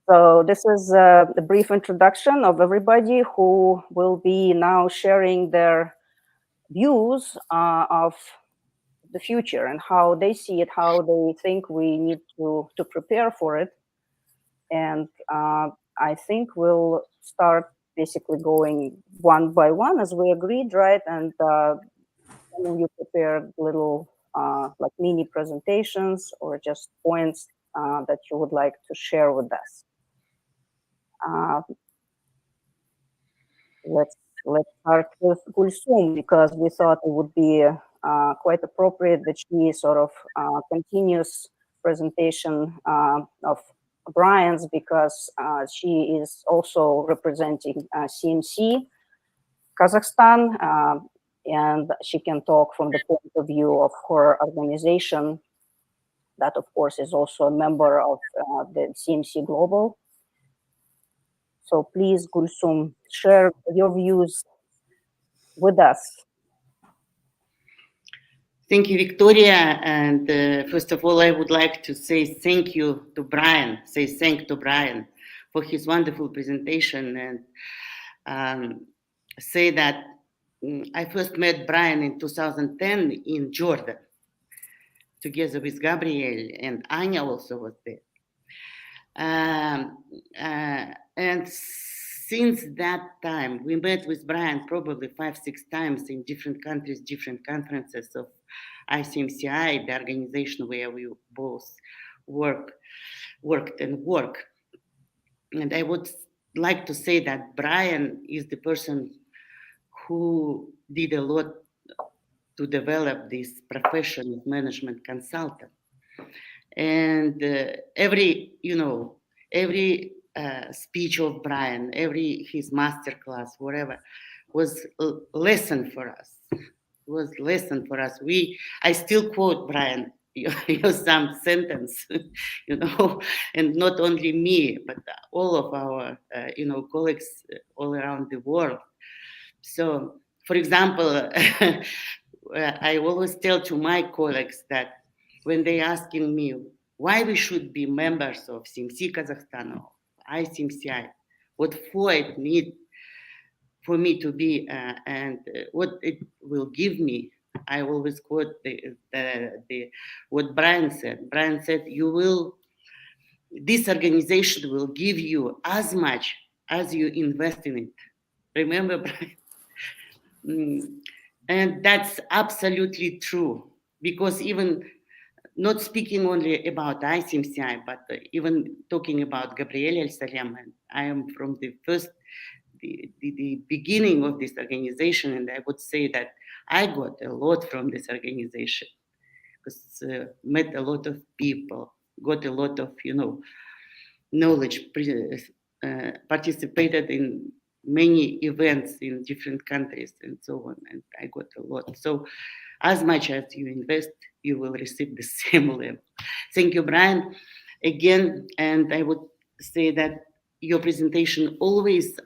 So this is a brief introduction of everybody who will be now sharing their views of the future and how they see it, how they think we need to prepare for it. And I think we'll start basically going one by one as we agreed, right? And you prepared little like mini presentations or just points that you would like to share with us. Let's start with Gulsum, because we thought it would be quite appropriate that she sort of continues presentation of Brian's, because she is also representing CMC Kazakhstan, and she can talk from the point of view of her organization that, of course, is also a member of the CMC Global. So please, Gulsum, share your views with us. Thank you, Victoria. And first of all, I would like to say thank you to Brian, for his wonderful presentation, and say that I first met Brian in 2010 in Jordan, together with Gabriel, and Anya also was there. And since that time, we met with Brian probably 5-6 times in different countries, different conferences of ICMCI, the organization where we both worked and work. And I would like to say that Brian is the person who did a lot to develop this profession of management consultant. And every speech of Brian, his masterclass, whatever, was a lesson for us. I still quote Brian some sentence, and not only me, but all of our, colleagues all around the world. So, for example, I always tell to my colleagues that when they asking me why we should be members of CMC Kazakhstan or ICMCI, what for it need for me to be, and what it will give me, I always quote what Brian said. Brian said, this organization will give you as much as you invest in it. Remember, Brian? And that's absolutely true, because even not speaking only about ICMCI, but even talking about Gabriel Al-Salem, and I am from the beginning of this organization, and I would say that I got a lot from this organization, because met a lot of people, got a lot of knowledge, participated in many events in different countries and so on, and I got a lot. So as much as you invest, you will receive the same level. Thank you, Brian, again. And I would say that your presentation always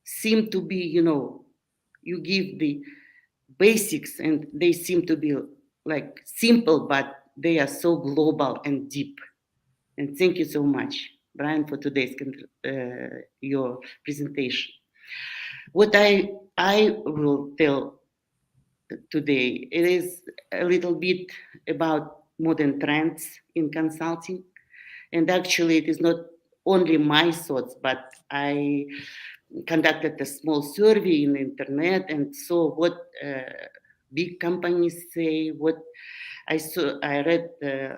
seem to be, you give the basics, and they seem to be like simple, but they are so global and deep. And thank you so much, Brian, for today's your presentation. What I will tell today, it is a little bit about modern trends in consulting. And actually, it is not only my thoughts, but I conducted a small survey in the internet and saw what big companies say, what I saw. I read,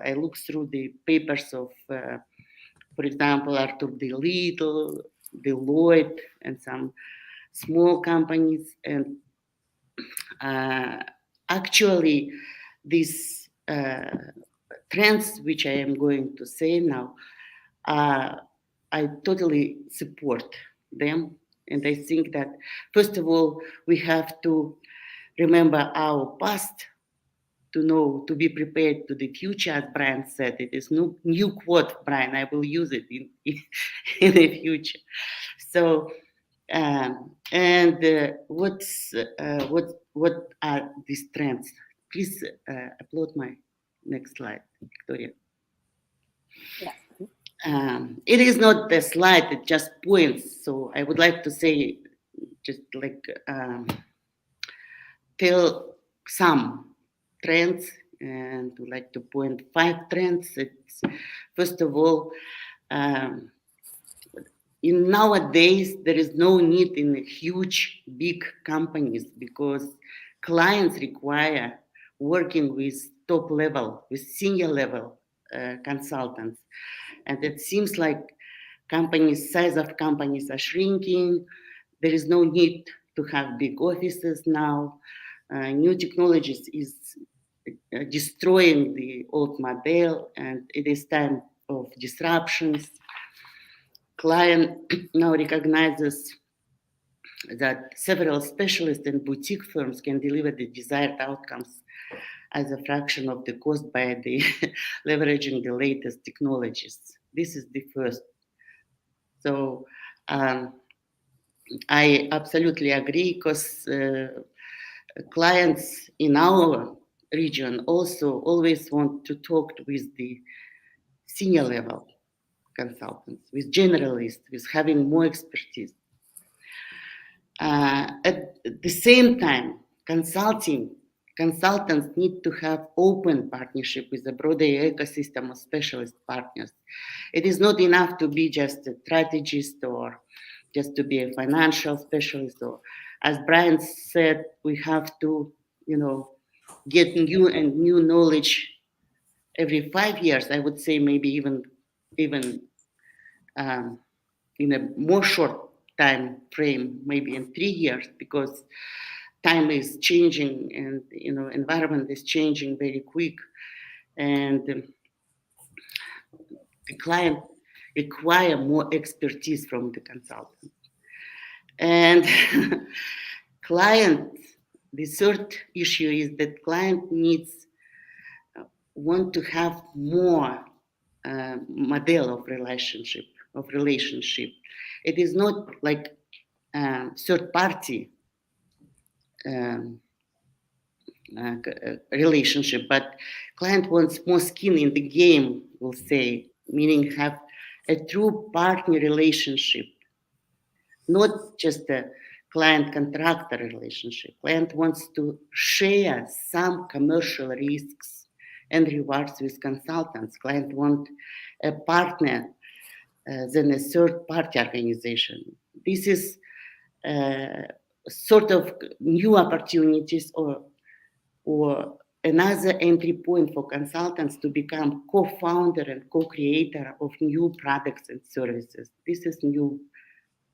I looked through the papers of, for example, Arthur D. Little, Deloitte, and some small companies. And actually, these trends, which I am going to say now, I totally support them. And I think that, first of all, we have to remember our past to be prepared to the future, as Brian said. It is no new quote, Brian. I will use it in the future. So, what are these trends? Please upload my next slide, Victoria. Yeah. It is not the slide, it just points. So I would like to say, just like tell some trends, and would like to point 5 trends. It's, first of all, in nowadays, there is no need in huge, big companies, because clients require working with top level, with senior level consultants. And it seems like size of companies are shrinking. There is no need to have big offices now. New technologies is destroying the old model, and it is time of disruptions. Client now recognizes that several specialists and boutique firms can deliver the desired outcomes as a fraction of the cost by the leveraging the latest technologies. This is the first. So I absolutely agree, because clients in our region also always want to talk with the senior level consultants, with generalists, with having more expertise. At the same time, consultants need to have open partnership with a broader ecosystem of specialist partners. It is not enough to be just a strategist or just to be a financial specialist. Or, as Brian said, we have to, get new knowledge every 5 years. I would say maybe even in a more short time frame, maybe in 3 years, because time is changing, and environment is changing very quick, and the client require more expertise from the consultant. And the third issue is that client needs want to have more model of relationship. It is not like third party relationship, but client wants more skin in the game, we'll say, meaning have a true partner relationship, not just a client-contractor relationship. Client wants to share some commercial risks and rewards with consultants. Client wants a partner than a third-party organization. This is sort of new opportunities or another entry point for consultants to become co-founder and co-creator of new products and services. This is new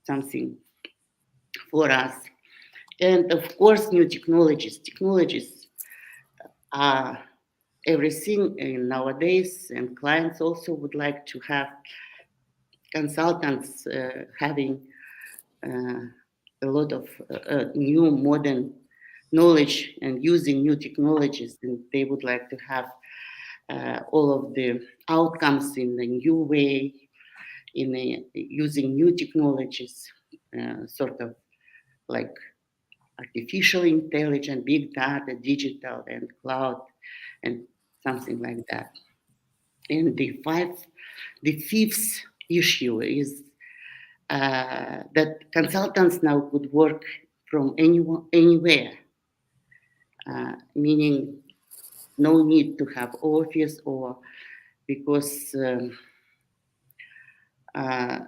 something for us. And of course, new technologies. Technologies are everything nowadays, and clients also would like to have consultants having a lot of new modern knowledge and using new technologies, and they would like to have all of the outcomes in a new way, using new technologies, sort of like artificial intelligence, big data, digital, and cloud, and something like that. And the fifth issue is that consultants now could work from anywhere, meaning no need to have office, or because and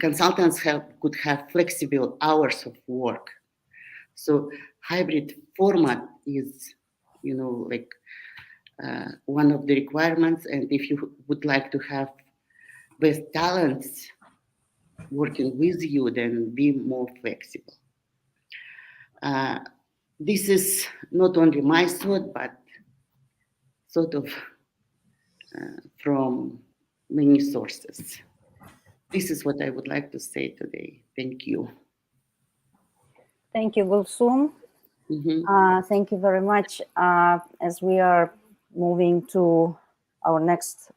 consultants could have flexible hours of work. So hybrid format is, like one of the requirements. And if you would like to have best talents working with you, then be more flexible. This is not only my thought, but sort of from many sources. This is what I would like to say today. Thank you. Thank you, Gulsum. Thank you very much. As we are moving to our next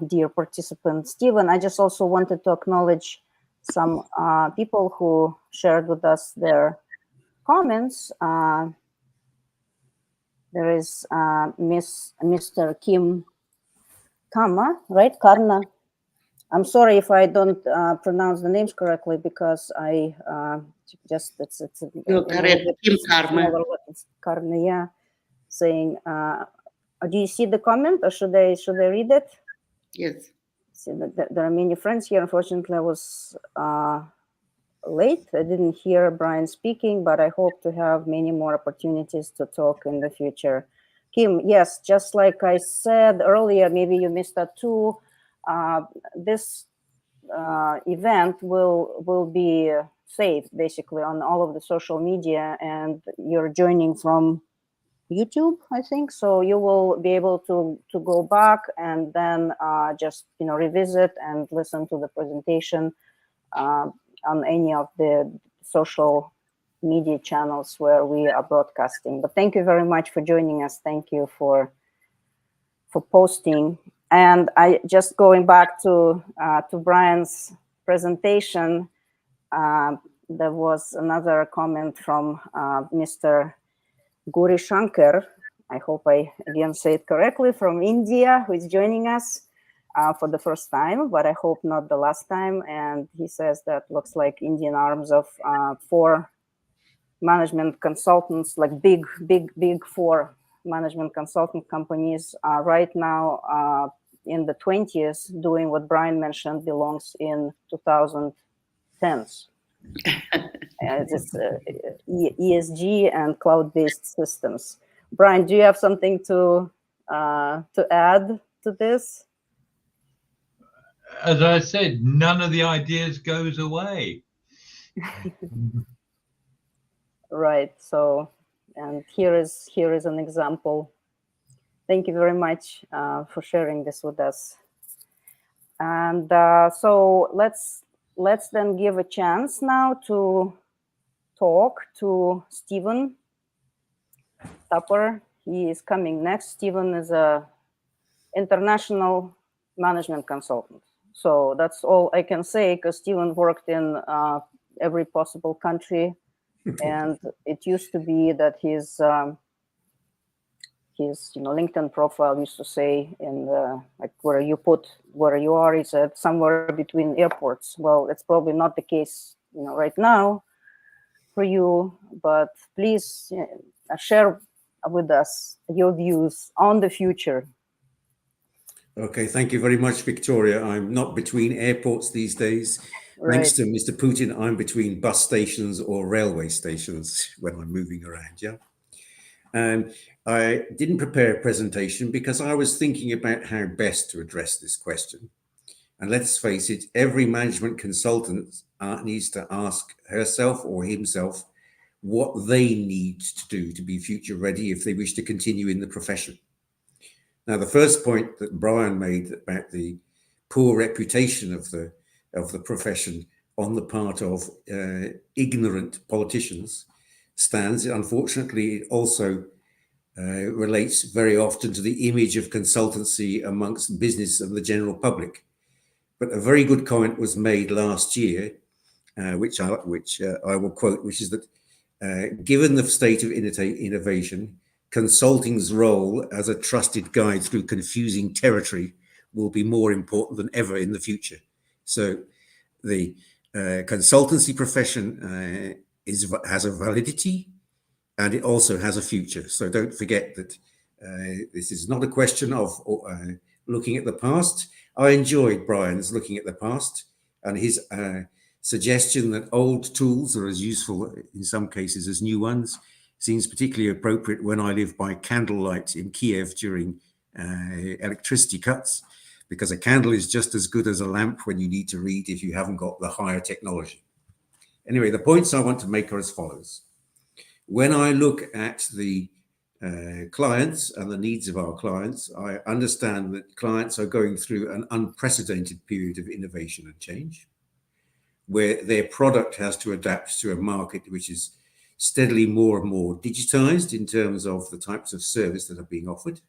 dear participant, Stephen, I just also wanted to acknowledge some people who shared with us their comments. There is Mr. Kim Kama, right? Karna. I'm sorry if I don't pronounce the names correctly, because I just it's no, correct. Kim Karma. Karna, yeah, saying, do you see the comment, or should I read it? Yes. See, there are many friends here. Unfortunately, I was late. I didn't hear Brian speaking, but I hope to have many more opportunities to talk in the future. Kim, yes, just like I said earlier, maybe you missed that too. This event will be saved basically on all of the social media, and you're joining from YouTube, I think. So you will be able to go back and then just revisit and listen to the presentation on any of the social media channels where we are broadcasting. But thank you very much for joining us. Thank you for posting. And I just going back to Brian's presentation, there was another comment from Mr. Guri Shankar. I hope I again say it correctly, from India, who is joining us for the first time, but I hope not the last time. And he says that looks like Indian arms of 4 management consultants, like big 4 management consultant companies are right now in the 20s, doing what Brian mentioned belongs in 2010s. It's ESG and cloud-based systems. Brian, do you have something to add to this? As I said, none of the ideas goes away. Right. So, and here is an example. Thank you very much for sharing this with us. And so let's then give a chance now to talk to Stephen Tupper. he is coming next. Stephen is a international management consultant. So that's all I can say, because Stephen worked in every possible country. And it used to be that his LinkedIn profile used to say in the, like, where you are, he said somewhere between airports. Well, it's probably not the case, right now for you, but please share with us your views on the future. Okay, thank you very much, Victoria. I'm not between airports these days. Right. Thanks to Mr. Putin, I'm between bus stations or railway stations when I'm moving around, yeah? And I didn't prepare a presentation because I was thinking about how best to address this question. And let's face it, every management consultant needs to ask herself or himself what they need to do to be future ready if they wish to continue in the profession. Now, the first point that Brian made about the poor reputation of the profession on the part of ignorant politicians stands. Unfortunately, it also relates very often to the image of consultancy amongst business and the general public. But a very good comment was made last year, which I will quote, which is that given the state of innovation, consulting's role as a trusted guide through confusing territory will be more important than ever in the future. So the consultancy profession has a validity, and it also has a future. So don't forget that this is not a question of looking at the past. I enjoyed Brian's looking at the past and his suggestion that old tools are as useful in some cases as new ones. Seems particularly appropriate when I live by candlelight in Kiev during electricity cuts, because a candle is just as good as a lamp when you need to read if you haven't got the higher technology. Anyway, the points I want to make are as follows. When I look at the clients and the needs of our clients, I understand that clients are going through an unprecedented period of innovation and change, where their product has to adapt to a market which is steadily more and more digitized in terms of the types of service that are being offered,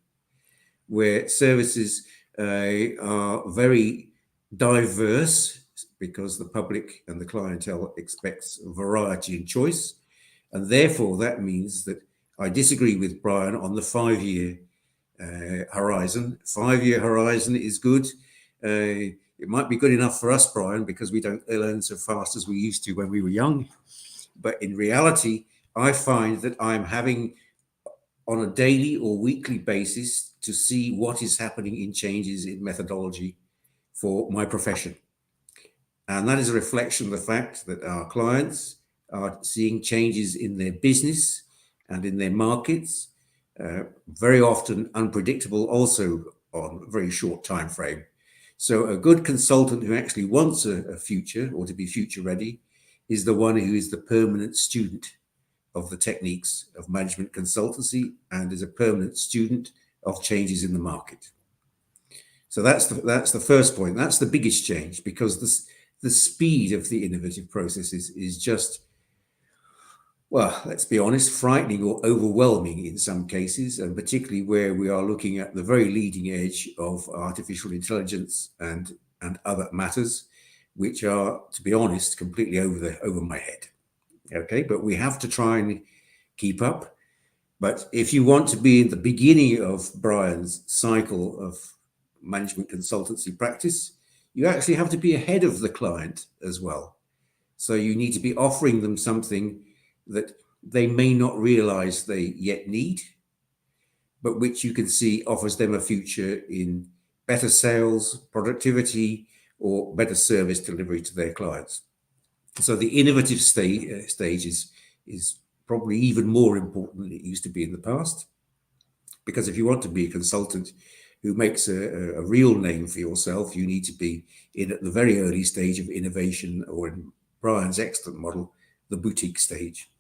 where services are very diverse because the public and the clientele expects variety and choice. And therefore, that means that I disagree with Brian on the 5-year horizon. 5-year horizon is good. It might be good enough for us, Brian, because we don't learn so fast as we used to when we were young. But in reality, I find that I'm having on a daily or weekly basis to see what is happening in changes in methodology for my profession. And that is a reflection of the fact that our clients are seeing changes in their business and in their markets, very often unpredictable, also on a very short time frame. So a good consultant who actually wants a future or to be future ready is the one who is the permanent student of the techniques of management consultancy and is a permanent student of changes in the market. So that's the first point. That's the biggest change, because the speed of the innovative processes is just, well, let's be honest, frightening or overwhelming in some cases, and particularly where we are looking at the very leading edge of artificial intelligence and other matters, which are, to be honest, completely over my head. Okay, but we have to try and keep up. But if you want to be in the beginning of Brian's cycle of management consultancy practice, you actually have to be ahead of the client as well. So you need to be offering them something that they may not realize they yet need, but which you can see offers them a future in better sales, productivity, or better service delivery to their clients. So the innovative stage is probably even more important than it used to be in the past, because if you want to be a consultant who makes a real name for yourself, you need to be in at the very early stage of innovation, or in Brian's excellent model, the boutique stage.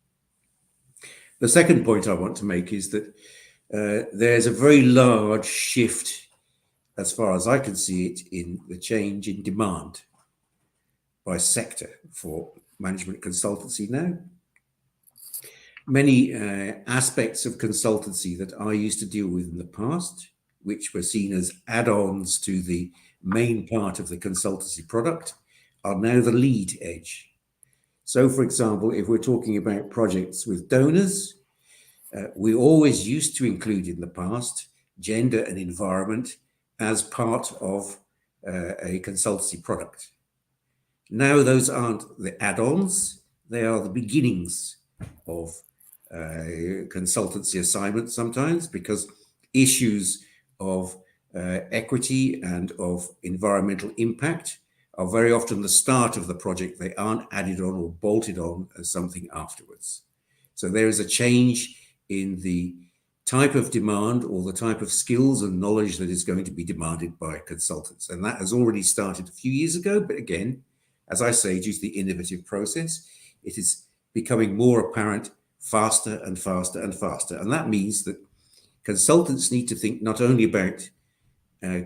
The second point I want to make is that there's a very large shift, as far as I can see it, in the change in demand by sector for management consultancy now. many aspects of consultancy that I used to deal with in the past, which were seen as add-ons to the main part of the consultancy product, are now the lead edge. So, for example, if we're talking about projects with donors, we always used to include in the past gender and environment as part of a consultancy product. Now those aren't the add-ons, they are the beginnings of consultancy assignments sometimes, because issues of equity and of environmental impact are very often the start of the project. They aren't added on or bolted on as something afterwards. So there is a change in the type of demand or the type of skills and knowledge that is going to be demanded by consultants. And that has already started a few years ago. But again, as I say, due to the innovative process, it is becoming more apparent faster and faster and faster. And that means that consultants need to think not only about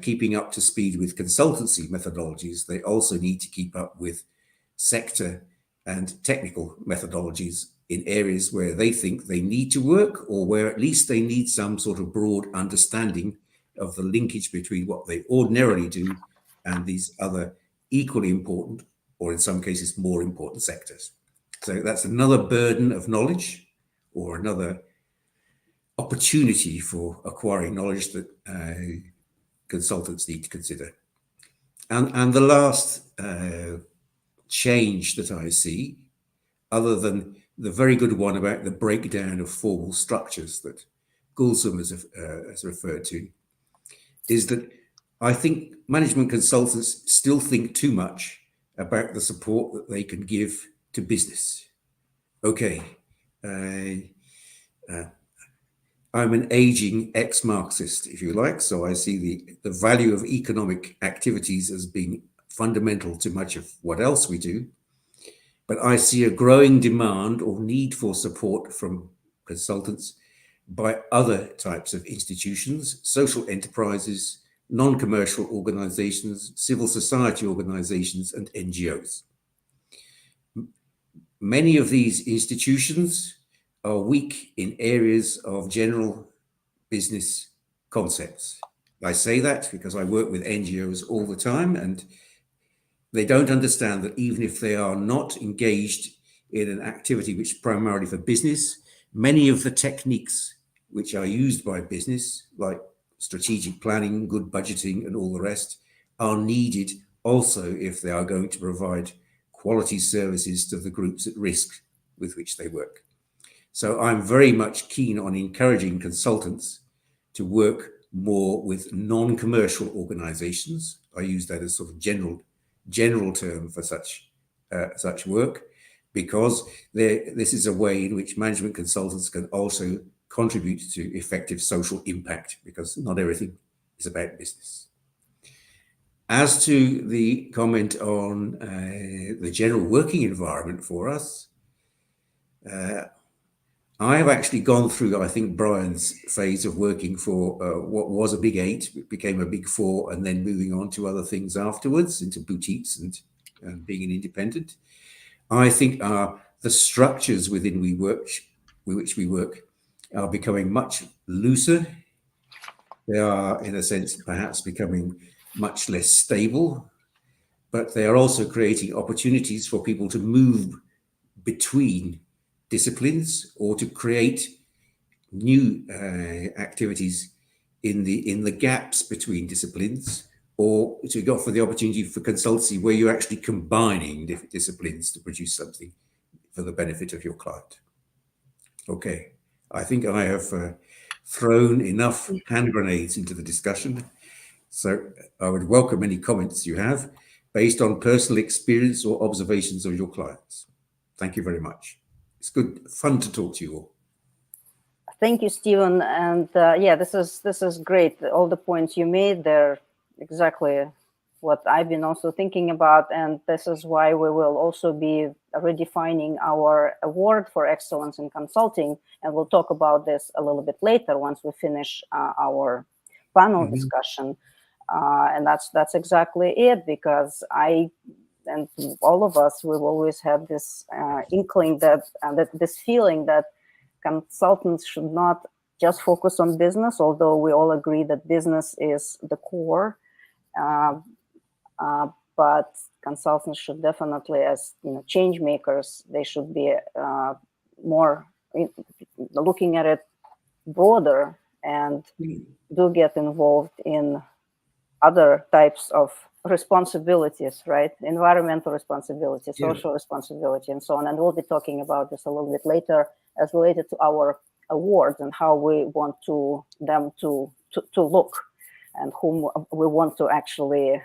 keeping up to speed with consultancy methodologies, they also need to keep up with sector and technical methodologies in areas where they think they need to work, or where at least they need some sort of broad understanding of the linkage between what they ordinarily do and these other equally important, or in some cases more important, sectors. So that's another burden of knowledge, or another opportunity for acquiring knowledge that consultants need to consider. And the last change that I see, other than the very good one about the breakdown of formal structures that Gulsum has referred to, is that I think management consultants still think too much about the support that they can give to business. Okay, I'm an aging ex-Marxist, if you like, so I see the value of economic activities as being fundamental to much of what else we do. But I see a growing demand or need for support from consultants by other types of institutions, social enterprises, non-commercial organizations, civil society organizations, and NGOs. Many of these institutions are weak in areas of general business concepts. I say that because I work with NGOs all the time, and they don't understand that even if they are not engaged in an activity which is primarily for business, many of the techniques which are used by business, like strategic planning, good budgeting, and all the rest, are needed also if they are going to provide quality services to the groups at risk with which they work. So I'm very much keen on encouraging consultants to work more with non-commercial organizations. I use that as sort of general term for such work, because this is a way in which management consultants can also contribute to effective social impact, because not everything is about business. As to the comment on the general working environment for us, I have actually gone through, I think, Brian's phase of working for what was a big 8, it became a big 4, and then moving on to other things afterwards, into boutiques and being an independent. I think the structures within which we work are becoming much looser. They are, in a sense, perhaps becoming much less stable, but they are also creating opportunities for people to move between disciplines, or to create new activities in the gaps between disciplines, or to go for the opportunity for consultancy where you're actually combining different disciplines to produce something for the benefit of your client. Okay, I think I have thrown enough hand grenades into the discussion, so I would welcome any comments you have based on personal experience or observations of your clients. Thank you very much. It's fun to talk to you all. Thank you, Stephen. And yeah, this is great. All the points you made, they're exactly what I've been also thinking about. And this is why we will also be redefining our award for excellence in consulting. And we'll talk about this a little bit later once we finish our panel discussion. And that's exactly it, because and all of us, we've always had this inkling that this feeling that consultants should not just focus on business, although we all agree that business is the core. But consultants should definitely, as change makers, they should be more looking at it broader and do get involved in other types of responsibilities, right? Environmental responsibility, social responsibility, and so on. And we'll be talking about this a little bit later as related to our awards and how we want them to look, and whom we want to actually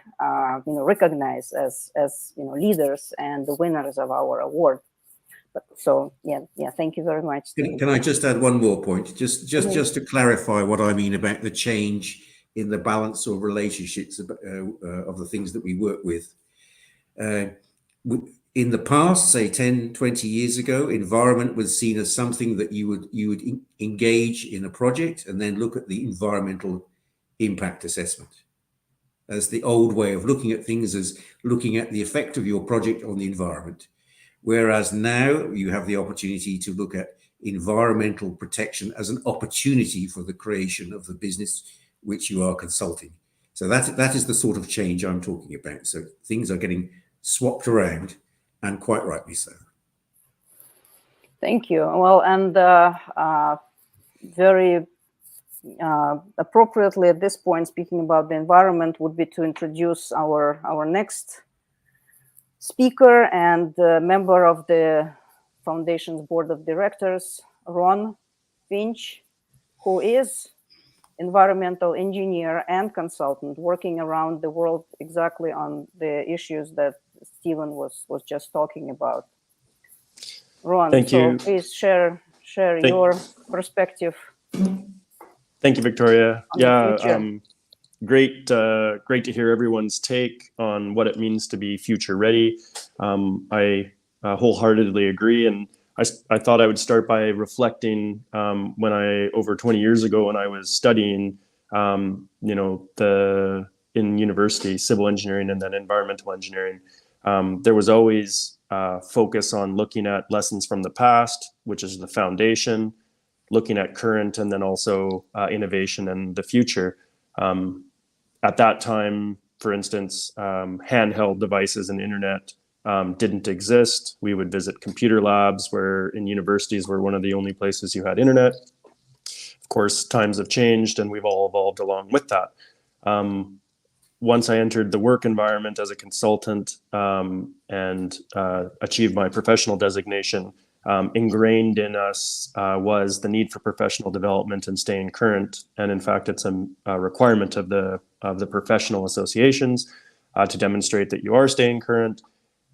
recognize as leaders and the winners of our award. So thank you very much. Can I just add one more point, just to clarify what I mean about the change in the balance or relationships of the things that we work with. In the past, say 10, 20 years ago, environment was seen as something that you would engage in a project and then look at the environmental impact assessment as the old way of looking at things, as looking at the effect of your project on the environment. Whereas now you have the opportunity to look at environmental protection as an opportunity for the creation of the business which you are consulting. So that is the sort of change I'm talking about. So things are getting swapped around, and quite rightly so. Thank you. Well, and very appropriately at this point, speaking about the environment, would be to introduce our next speaker and member of the Foundation's Board of Directors, Ron Finch, who is environmental engineer and consultant working around the world exactly on the issues that Stephen was just talking about. Ron, Thank you. Please share your perspective. Thank you, Victoria. Yeah, great to hear everyone's take on what it means to be future ready. I wholeheartedly agree, and I thought I would start by reflecting when over 20 years ago, when I was studying, in university, civil engineering and then environmental engineering. There was always focus on looking at lessons from the past, which is the foundation, looking at current, and then also innovation and the future. At that time, for instance, handheld devices and internet didn't exist. We would visit computer labs, where in universities were one of the only places you had internet. Of course, times have changed and we've all evolved along with that. Once I entered the work environment as a consultant and achieved my professional designation, ingrained in us was the need for professional development and staying current. And in fact, it's a requirement of the professional associations to demonstrate that you are staying current.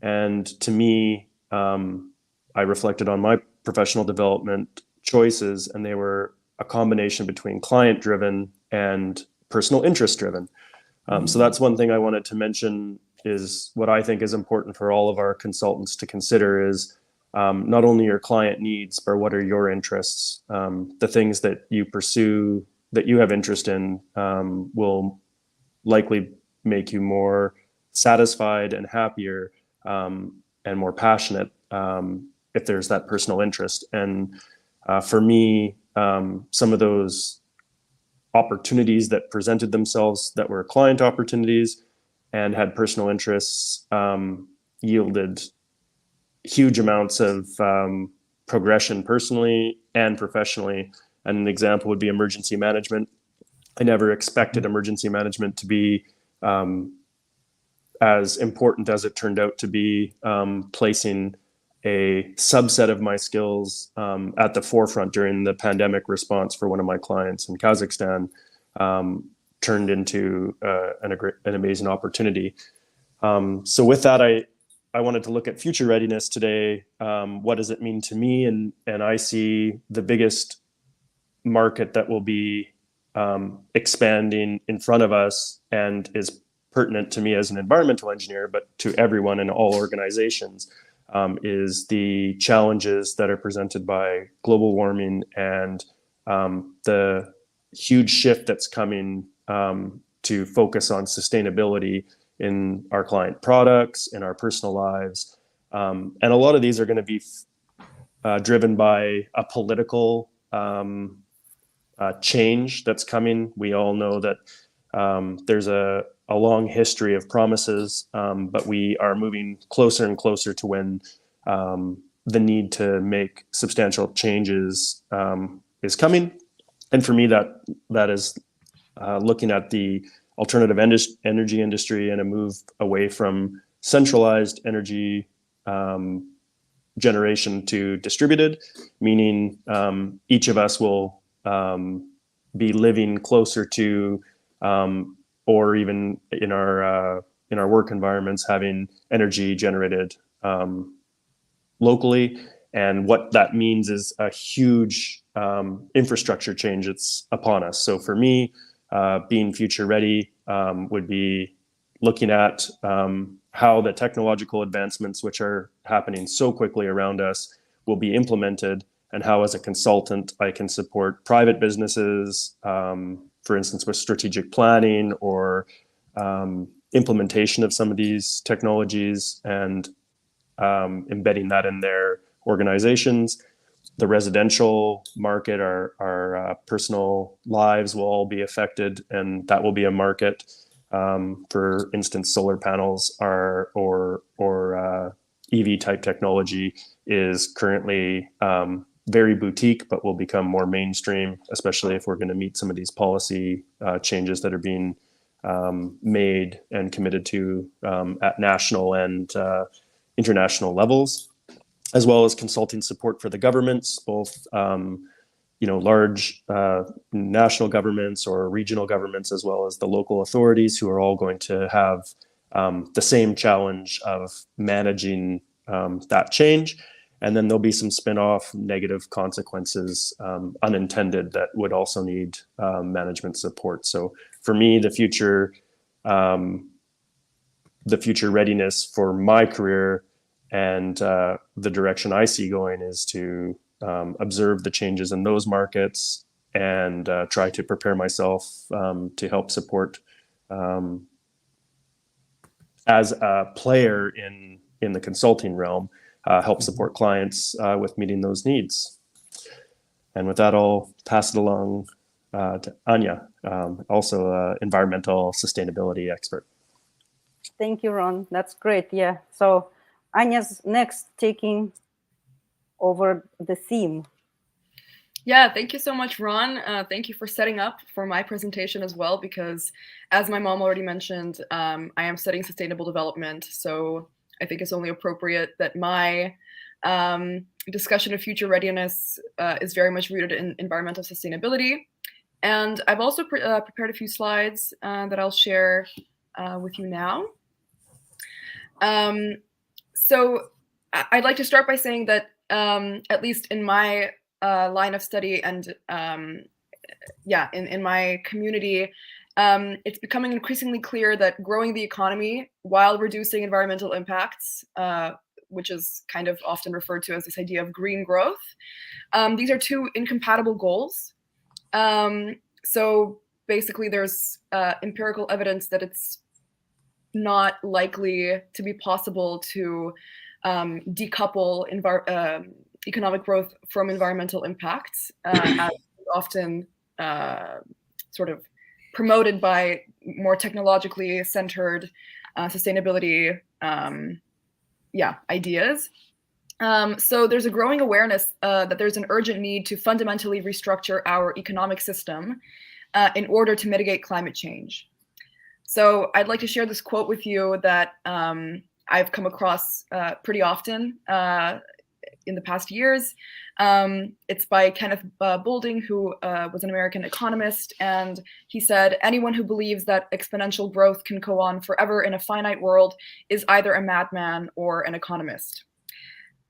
And to me, I reflected on my professional development choices, and they were a combination between client-driven and personal interest-driven. So that's one thing I wanted to mention, is what I think is important for all of our consultants to consider is not only your client needs, but what are your interests. The things that you pursue, that you have interest in, will likely make you more satisfied and happier and more passionate if there's that personal interest. And for me, some of those opportunities that presented themselves that were client opportunities and had personal interests yielded huge amounts of progression personally and professionally. And an example would be emergency management. I never expected emergency management to be as important as it turned out to be, placing a subset of my skills at the forefront during the pandemic response for one of my clients in Kazakhstan turned into an amazing opportunity. So with that, I wanted to look at future readiness today. What does it mean to me? And I see the biggest market that will be expanding in front of us and is pertinent to me as an environmental engineer, but to everyone in all organizations, is the challenges that are presented by global warming and the huge shift that's coming to focus on sustainability in our client products, in our personal lives. And a lot of these are going to be driven by a political change that's coming. We all know that there's a long history of promises, but we are moving closer and closer to when the need to make substantial changes is coming. And for me, that is looking at the alternative energy industry and a move away from centralized energy generation to distributed, meaning each of us will be living closer to, or even in our work environments, having energy generated locally. And what that means is a huge infrastructure change that's upon us. So for me, being future ready would be looking at how the technological advancements, which are happening so quickly around us, will be implemented, and how as a consultant I can support private businesses, for instance, with strategic planning or implementation of some of these technologies and embedding that in their organizations. The residential market, our personal lives will all be affected, and that will be a market. For instance, solar panels or EV type technology is currently very boutique, but will become more mainstream, especially if we're going to meet some of these policy changes that are being made and committed to at national and international levels, as well as consulting support for the governments, both large national governments or regional governments, as well as the local authorities, who are all going to have the same challenge of managing that change. And then there'll be some spin-off negative consequences, unintended, that would also need management support. So for me, the future readiness for my career and the direction I see going is to observe the changes in those markets and try to prepare myself to help support as a player in the consulting realm, help support clients with meeting those needs. And with that, I'll pass it along to Anya, also an environmental sustainability expert. Thank you, Ron. That's great. Yeah. So Anya's next, taking over the theme. Yeah, thank you so much, Ron. Thank you for setting up for my presentation as well, because as my mom already mentioned, I am studying sustainable development. So I think it's only appropriate that my discussion of future readiness is very much rooted in environmental sustainability. And I've also prepared a few slides that I'll share with you now. So I'd like to start by saying that at least in my line of study and in my community, it's becoming increasingly clear that growing the economy while reducing environmental impacts, which is kind of often referred to as this idea of green growth, these are two incompatible goals. So basically there's empirical evidence that it's not likely to be possible to decouple economic growth from environmental impacts, as often sort of promoted by more technologically centered sustainability ideas. So there's a growing awareness that there's an urgent need to fundamentally restructure our economic system in order to mitigate climate change. So I'd like to share this quote with you that I've come across pretty often in the past years. It's by Kenneth Boulding, who was an American economist, and he said, "Anyone who believes that exponential growth can go on forever in a finite world is either a madman or an economist."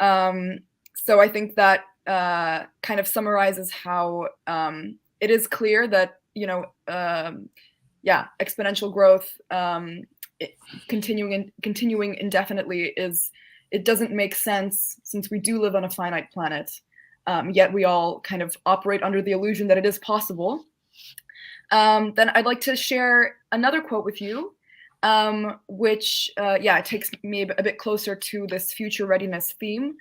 So I think that kind of summarizes how it is clear that, exponential growth continuing indefinitely it doesn't make sense, since we do live on a finite planet, yet we all kind of operate under the illusion that it is possible. Then I'd like to share another quote with you, which it takes me a bit closer to this future readiness theme.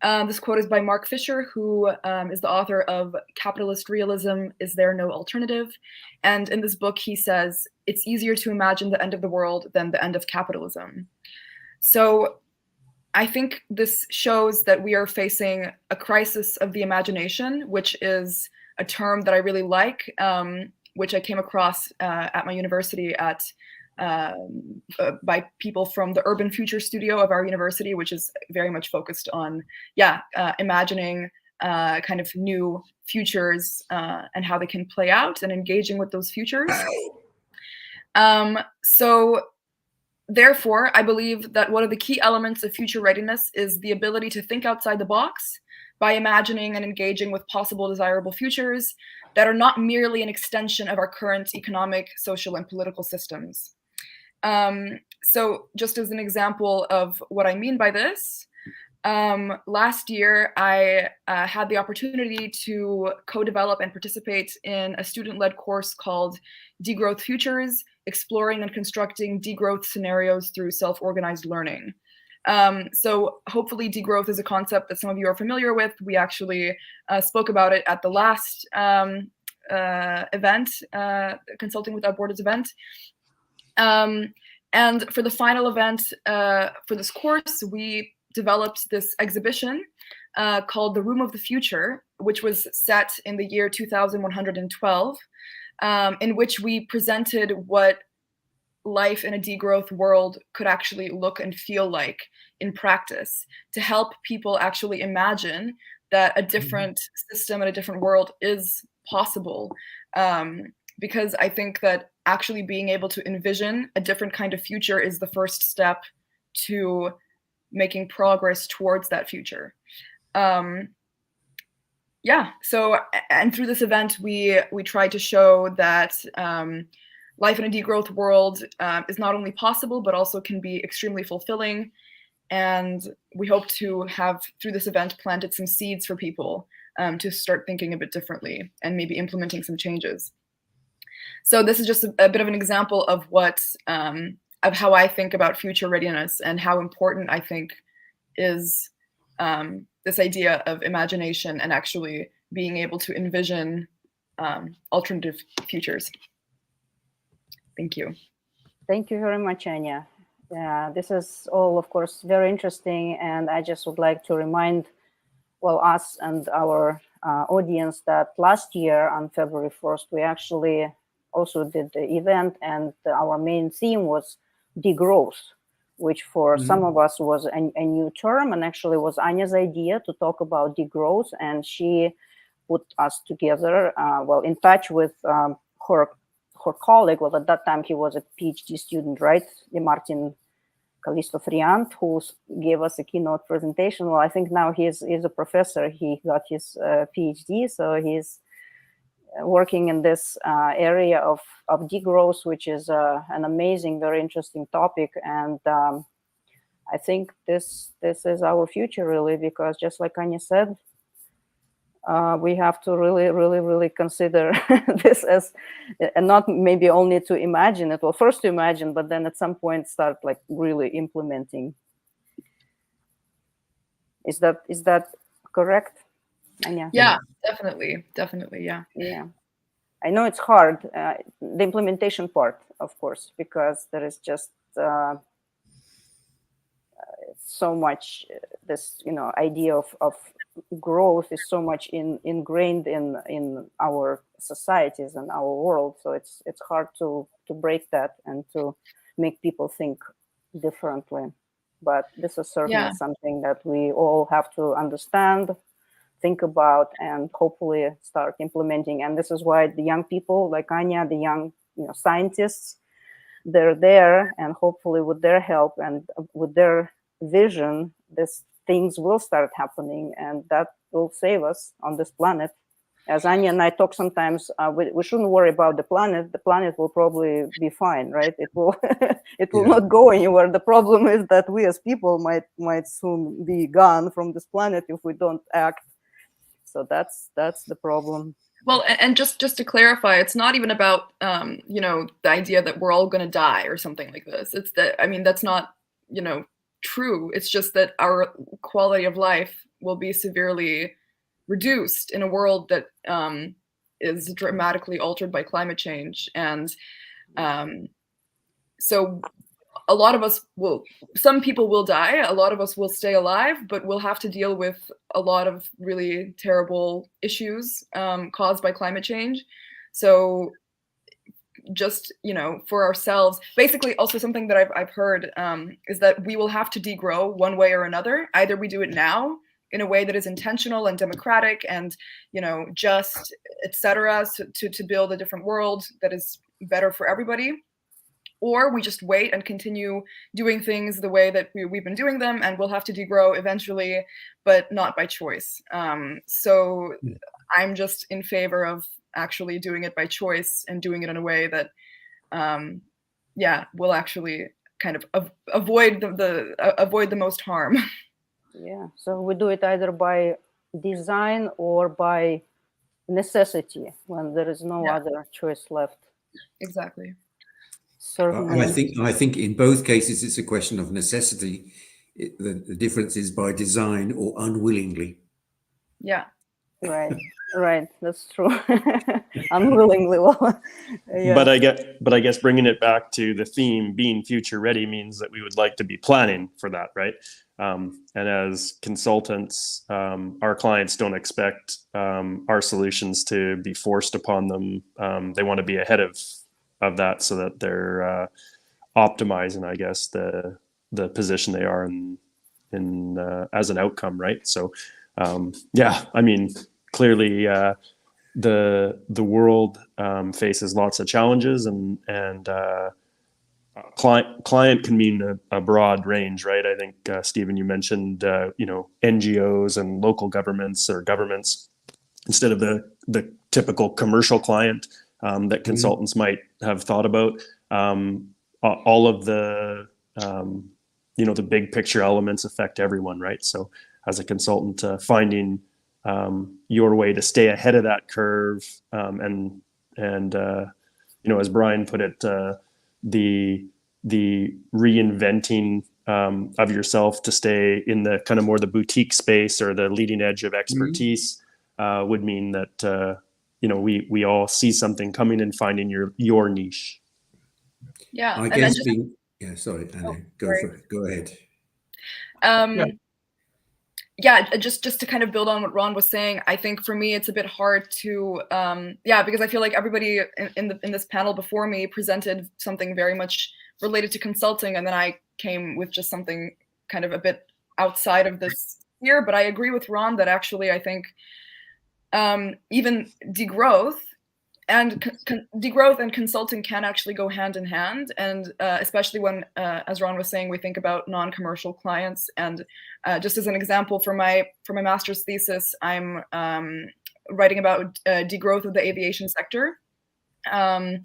This quote is by Mark Fisher, who is the author of Capitalist Realism, Is There No Alternative? And in this book, he says, it's easier to imagine the end of the world than the end of capitalism. So I think this shows that we are facing a crisis of the imagination, which is a term that I really like, which I came across at my university by people from the Urban Future Studio of our university, which is very much focused on, imagining kind of new futures and how they can play out and engaging with those futures. So therefore, I believe that one of the key elements of future readiness is the ability to think outside the box by imagining and engaging with possible desirable futures that are not merely an extension of our current economic, social, and political systems. So just as an example of what I mean by this, last year I had the opportunity to co-develop and participate in a student-led course called Degrowth Futures, Exploring and Constructing Degrowth Scenarios Through Self-Organized Learning. So hopefully degrowth is a concept that some of you are familiar with. We actually spoke about it at the last event, Consulting Without Borders event. And for the final event for this course, we developed this exhibition called The Room of the Future, which was set in the year 2112, in which we presented what life in a degrowth world could actually look and feel like in practice, to help people actually imagine that a different system and a different world is possible. Because I think that actually being able to envision a different kind of future is the first step to making progress towards that future. So, and through this event, we tried to show that life in a degrowth world is not only possible, but also can be extremely fulfilling. And we hope to have, through this event, planted some seeds for people to start thinking a bit differently and maybe implementing some changes. So this is just a bit of an example of what, of how I think about future readiness and how important I think is this idea of imagination and actually being able to envision alternative futures. Thank you. Thank you very much, Anya. This is all, of course, very interesting. And I just would like to remind, well, us and our audience that last year on February 1st, we actually also did the event, and our main theme was degrowth, which for some of us was a new term, and actually was Anya's idea to talk about degrowth. And she put us together, well, in touch with her colleague. Well, at that time he was a PhD student, right? Martin Callisto-Friant, who gave us a keynote presentation. Well, I think now he's a professor. He got his PhD, so he's working in this area of degrowth, which is an amazing, very interesting topic. And I think this is our future, really, because just like Anya said, we have to really consider this as, and not maybe only to imagine it. Well, first to imagine, but then at some point start like really implementing. Is that correct, Anya? Yeah, definitely, yeah. Yeah, I know it's hard, the implementation part, of course, because there is just so much this, idea of growth is so much ingrained in our societies and our world. So it's hard to break that and to make people think differently. But this is certainly something that we all have to understand, think about, and hopefully start implementing. And this is why the young people like Anya, the young scientists, they're there, and hopefully with their help and with their vision, these things will start happening, and that will save us on this planet. As Anya and I talk sometimes, we shouldn't worry about the planet. The planet will probably be fine, right? It will it will not go anywhere. The problem is that we as people might soon be gone from this planet if we don't act. So that's the problem. Well, and just to clarify, it's not even about the idea that we're all going to die or something like this. It's that, I mean, that's not true. It's just that our quality of life will be severely reduced in a world that is dramatically altered by climate change. And so a lot of us some people will die, a lot of us will stay alive, but we'll have to deal with a lot of really terrible issues caused by climate change. So just, for ourselves, basically also something that I've heard is that we will have to degrow one way or another. Either we do it now in a way that is intentional and democratic and, just, etc., to build a different world that is better for everybody. Or we just wait and continue doing things the way that we've been doing them, and we'll have to degrow eventually, but not by choice. So I'm just in favor of actually doing it by choice and doing it in a way that, will actually kind of avoid the most harm. Yeah. So we do it either by design or by necessity when there is no other choice left. Exactly. I think in both cases it's a question of necessity. The difference is by design or unwillingly. Yeah. Right. That's true. Unwillingly. Well, yeah. But I guess bringing it back to the theme, being future ready, means that we would like to be planning for that, right? And as consultants, our clients don't expect our solutions to be forced upon them. They want to be ahead of that so that they're optimizing, I guess, the position they are in as an outcome, right? So I mean, clearly the world faces lots of challenges, and client can mean a broad range, right? I think Stephen, you mentioned NGOs and local governments or governments instead of the typical commercial client that consultants might have thought about. All of the the big picture elements affect everyone, right? So as a consultant, finding your way to stay ahead of that curve, and as Brian put it, the reinventing of yourself to stay in the kind of more the boutique space or the leading edge of expertise would mean that we all see something coming and finding your niche. Yeah, I guess sorry, Anna, go for it. Go ahead. Just to kind of build on what Ron was saying, I think for me it's a bit hard to because I feel like everybody in this panel before me presented something very much related to consulting, and then I came with just something kind of a bit outside of this sphere. But I agree with Ron that actually I think even degrowth and consulting can actually go hand in hand, and especially when, as Ron was saying, we think about non-commercial clients. And just as an example, for my master's thesis, I'm writing about degrowth of the aviation sector, and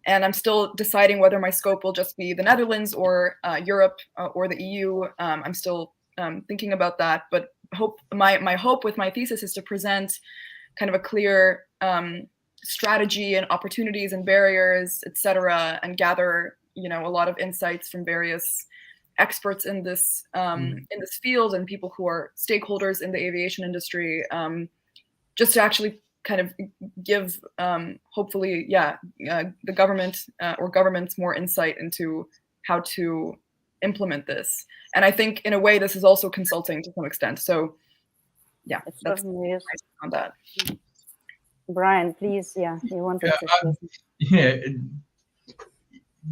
I'm still deciding whether my scope will just be the Netherlands or Europe or the EU. I'm still thinking about that, but my hope with my thesis is to present kind of a clear strategy and opportunities and barriers, etc., and gather a lot of insights from various experts in this field and people who are stakeholders in the aviation industry, just to actually kind of give hopefully the government or governments more insight into how to implement this. And I think in a way this is also consulting to some extent. So that's on that. Brian, please, you wanted to say.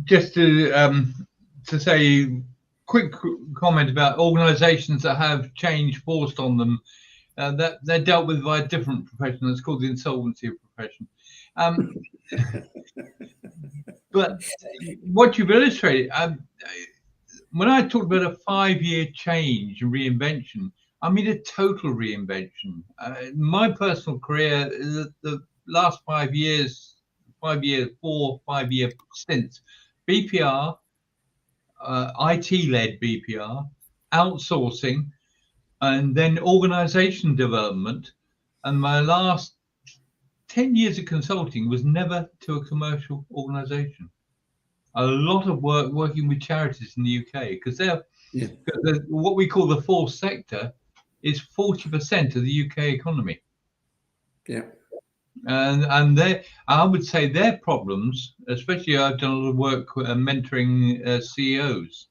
Just to say, quick comment about organisations that have change forced on them. That they're dealt with by a different profession. It's called the insolvency profession. But what you've illustrated, when I talked about a 5-year change and reinvention, I mean a total reinvention. My personal career, the last 5 years, 4-5-year stints, BPR, IT-led BPR, outsourcing, and then organization development. And my last 10 years of consulting was never to a commercial organization. A lot of work working with charities in the UK, because they're what we call the fourth sector is 40% of the UK economy. Yeah. And I would say their problems, especially I've done a lot of work mentoring CEOs,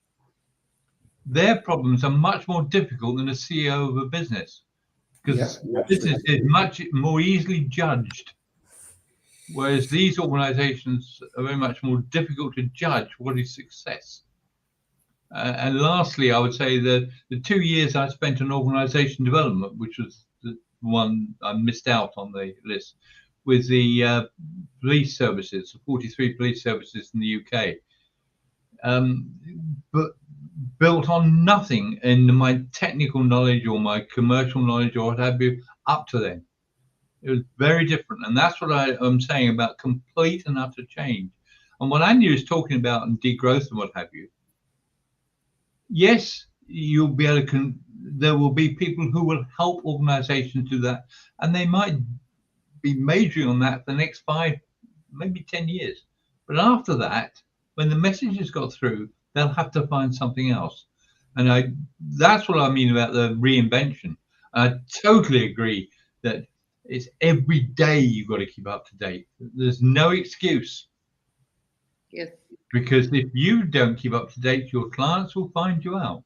their problems are much more difficult than a CEO of a business, because business is much more easily judged, whereas these organizations are very much more difficult to judge what is success. And lastly, I would say that the 2 years I spent on organization development, which was the one I missed out on the list, with the police services, the 43 police services in the UK, but built on nothing in my technical knowledge or my commercial knowledge or what have you up to then. It was very different. And that's what I'm saying about complete and utter change. And what Anya is talking about and degrowth and what have you, yes, you'll be able to, there will be people who will help organizations do that. And they might be majoring on that for the next 5, maybe 10 years. But after that, when the message has got through, they'll have to find something else. And that's what I mean about the reinvention. I totally agree that it's every day you've got to keep up to date. There's no excuse. Yes. Because if you don't keep up to date, your clients will find you out.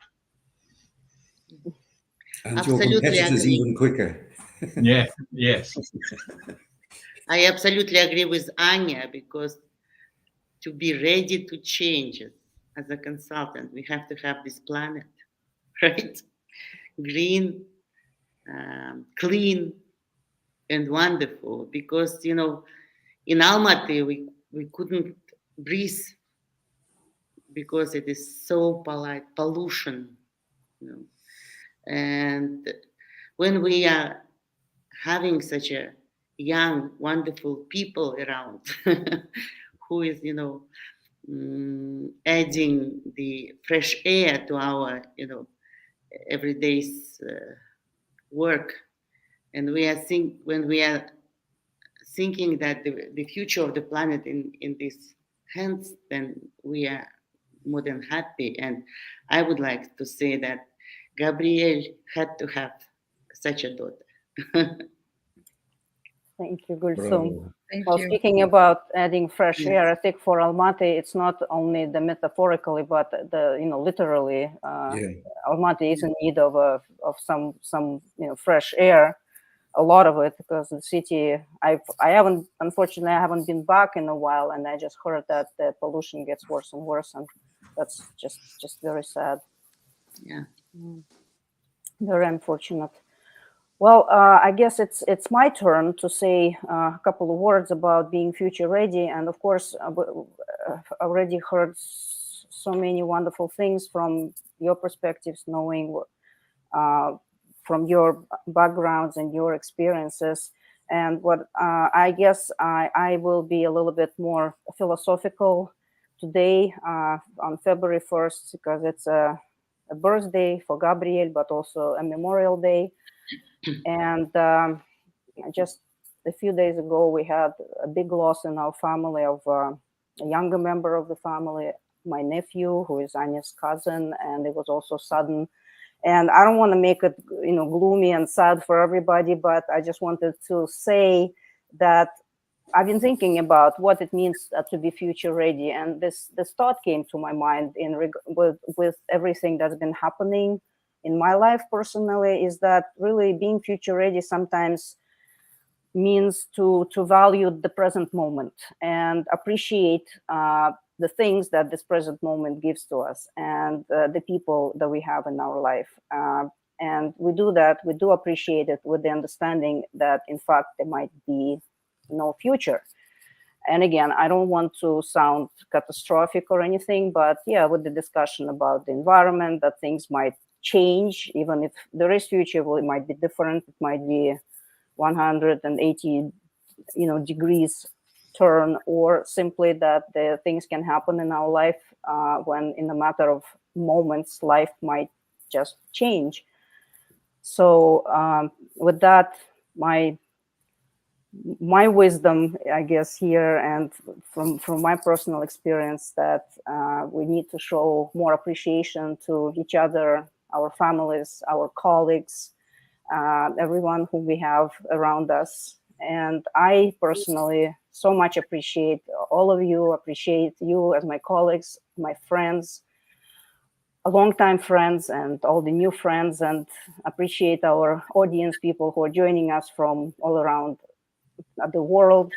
And Absolutely your competitors agree. even quicker. Yeah, yes. I absolutely agree with Anya, because to be ready to change it as a consultant, we have to have this planet, right? Green, clean, and wonderful. Because, you know, in Almaty, we couldn't breathe because it is so pollution, you know. And when we are having such a young, wonderful people around who is, you know, adding the fresh air to our, you know, everyday's work, and when we are thinking that the future of the planet in these hands, then we are more than happy. And I would like to say that Gabrielle had to have such a daughter. Thank you, Gulsum. Bravo. Thank Well, you. speaking about adding fresh Yes. air, I think for Almaty, it's not only the metaphorically, but the, you know, literally, Yeah. Almaty is in need of some you know, fresh air, a lot of it, because the city, unfortunately I haven't been back in a while, and I just heard that the pollution gets worse and worse, and that's just very sad. Yeah. Very unfortunate. Well, I guess it's my turn to say a couple of words about being future ready. And of course, I've already heard so many wonderful things from your perspectives, knowing from your backgrounds and your experiences. And what I guess I will be a little bit more philosophical today on February 1st, because it's a birthday for Gabriel, but also a Memorial Day. And just a few days ago, we had a big loss in our family of a younger member of the family, my nephew, who is Anya's cousin, and it was also sudden. And I don't want to make it, you know, gloomy and sad for everybody, but I just wanted to say that I've been thinking about what it means to be future ready, and this thought came to my mind with everything that's been happening in my life personally, is that really being future ready sometimes means to value the present moment and appreciate the things that this present moment gives to us, and the people that we have in our life. And we do appreciate it with the understanding that in fact there might be no future. And again, I don't want to sound catastrophic or anything, but yeah, with the discussion about the environment, that things might change, even if there is future, well, it might be different. It might be 180, degrees turn, or simply that the things can happen in our life when in a matter of moments, life might just change. So with that, my wisdom, I guess, here, and from my personal experience, that we need to show more appreciation to each other, our families, our colleagues, everyone who we have around us. And I personally so much appreciate all of you, appreciate you as my colleagues, my friends, longtime friends, and all the new friends, and appreciate our audience, people who are joining us from all around the world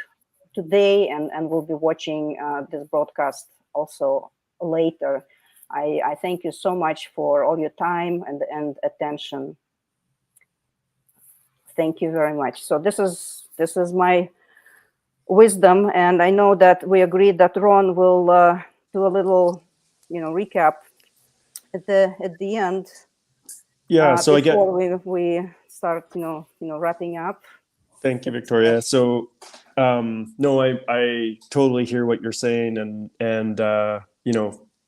today and will be watching this broadcast also later. I thank you so much for all your time and attention. Thank you very much. So this is my wisdom, and I know that we agreed that Ron will do a little, recap at the end. Yeah. So before we start, wrapping up. Thank you, Victoria. So, no, I totally hear what you're saying, and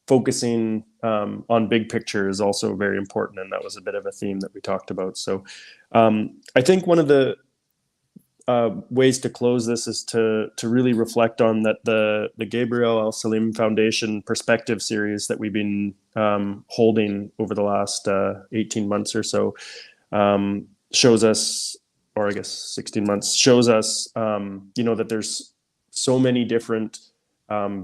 focusing on big picture is also very important, and that was a bit of a theme that we talked about. So, I think one of the ways to close this is to really reflect on that the Gabriel Al-Salem Foundation Perspective series that we've been holding over the last 18 months or so shows us, or I guess 16 months, shows us, that there's so many different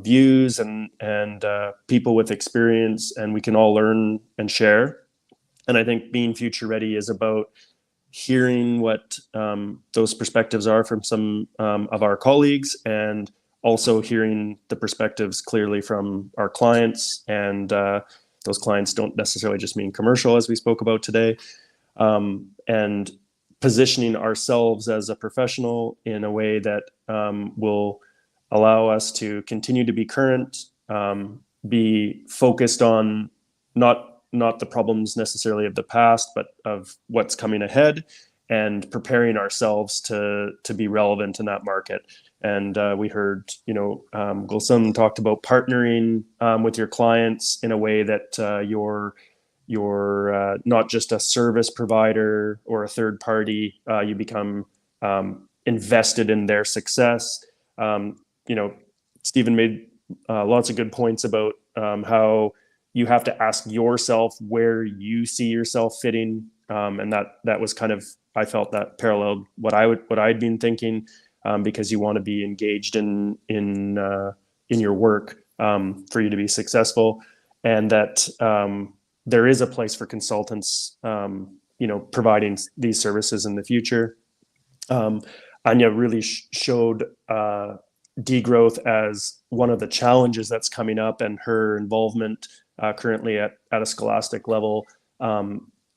views and people with experience, and we can all learn and share. And I think being future ready is about hearing what those perspectives are from some of our colleagues, and also hearing the perspectives clearly from our clients. And those clients don't necessarily just mean commercial, as we spoke about today. And positioning ourselves as a professional in a way that will allow us to continue to be current, be focused on not the problems necessarily of the past, but of what's coming ahead, and preparing ourselves to be relevant in that market. And we heard, Gulsum talked about partnering with your clients in a way that you're not just a service provider or a third party. You become invested in their success. Stephen made lots of good points about how you have to ask yourself where you see yourself fitting, and that was kind of, I felt that paralleled what I'd been thinking, because you want to be engaged in your work for you to be successful, and that there is a place for consultants, providing these services in the future. Anya really showed degrowth as one of the challenges that's coming up, and her involvement currently at a scholastic level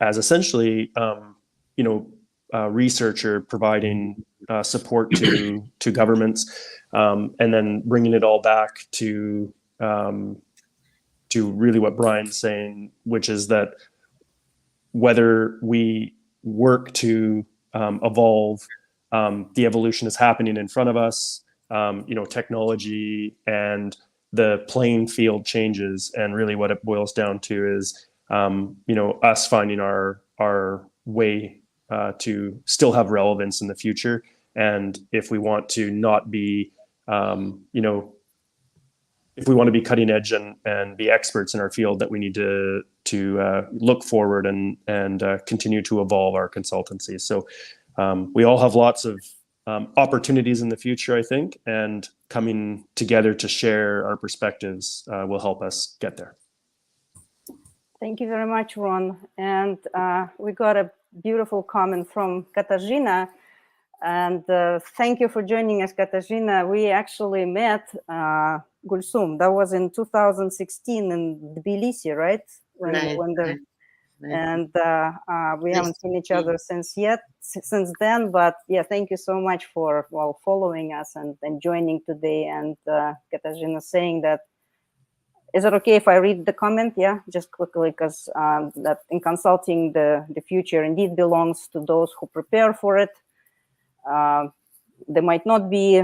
as essentially, a researcher providing support to governments, and then bringing it all back to really what Brian's saying, which is that whether we work to evolve, the evolution is happening in front of us. Technology and the playing field changes, and really what it boils down to is us finding our way to still have relevance in the future. And if we want to not be if we want to be cutting edge and be experts in our field, that we need to look forward and continue to evolve our consultancy. So we all have lots of opportunities in the future, I think, and coming together to share our perspectives will help us get there. Thank you very much, Ron. And we got a beautiful comment from Katarzyna. And thank you for joining us, Katarzyna. We actually met Gulsum. That was in 2016 in Tbilisi, right? And we haven't seen each other since then. But yeah, thank you so much for following us and joining today. And Katarzyna saying that, is it okay if I read the comment? Yeah, just quickly, because that in consulting, the future indeed belongs to those who prepare for it. There might not be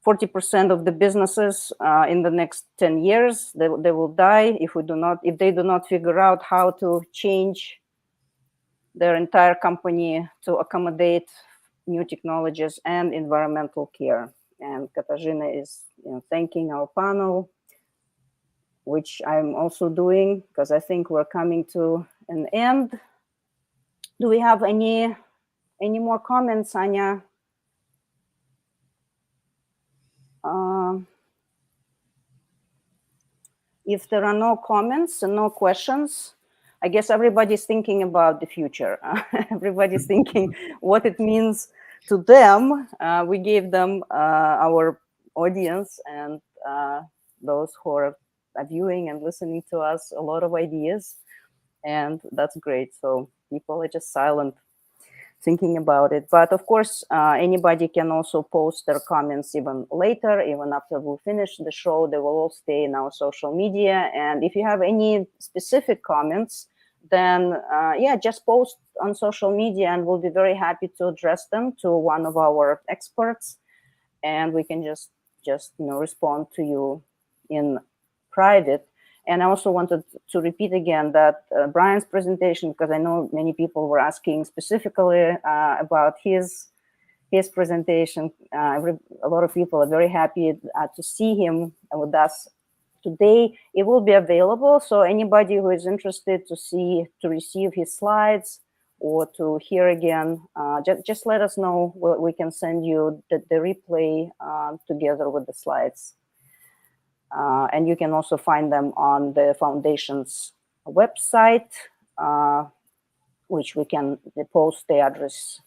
40% of the businesses in the next 10 years. They will die if they do not figure out how to change their entire company to accommodate new technologies and environmental care. And Katarzyna is thanking our panel, which I'm also doing, because I think we're coming to an end. Do we have any more comments, Anya? If there are no comments and no questions, I guess everybody's thinking about the future. Everybody's thinking what it means to them. We gave them, our audience and those who are viewing and listening to us, a lot of ideas, and that's great. So people are just silent, thinking about it. But of course, anybody can also post their comments even later, even after we finish the show. They will all stay in our social media. And if you have any specific comments, then yeah, just post on social media, and we'll be very happy to address them to one of our experts, and we can just respond to you in private. And I also wanted to repeat again that Brian's presentation, because I know many people were asking specifically about his presentation. A lot of people are very happy to see him with us today. It will be available, so anybody who is interested to receive his slides or to hear again, just let us know. We can send you the replay together with the slides. And you can also find them on the foundation's website, which we can post the address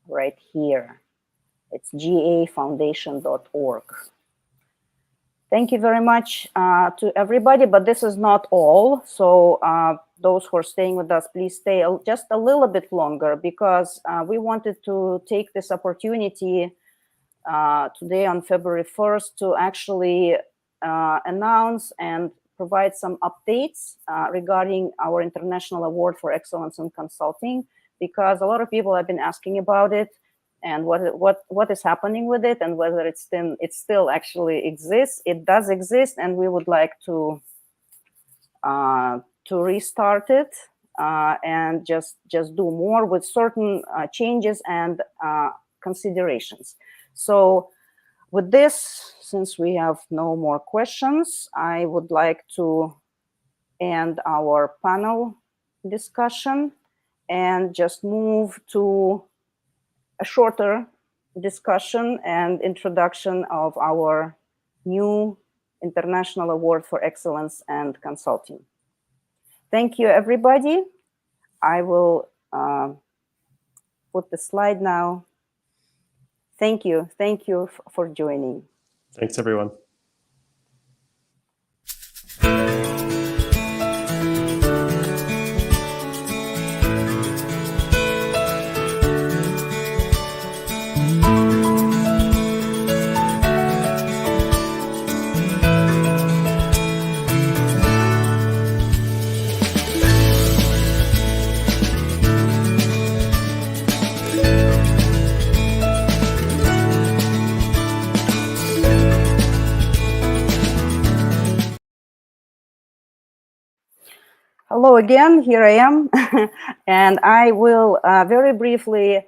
right here. It's gafoundation.org. Thank you very much to everybody, but this is not all. So those who are staying with us, please stay just a little bit longer, because we wanted to take this opportunity today on February 1st to actually announce and provide some updates regarding our International Award for Excellence in Consulting, because a lot of people have been asking about it and what is happening with it, and whether it still actually exists. It does exist, and we would like to restart it and just do more with certain changes and considerations. So with this, since we have no more questions, I would like to end our panel discussion and just move to a shorter discussion and introduction of our new International Award for Excellence and Consulting. Thank you, everybody. I will put the slide now. Thank you. Thank you for joining. Thanks, everyone. Hello again, here I am. And I will very briefly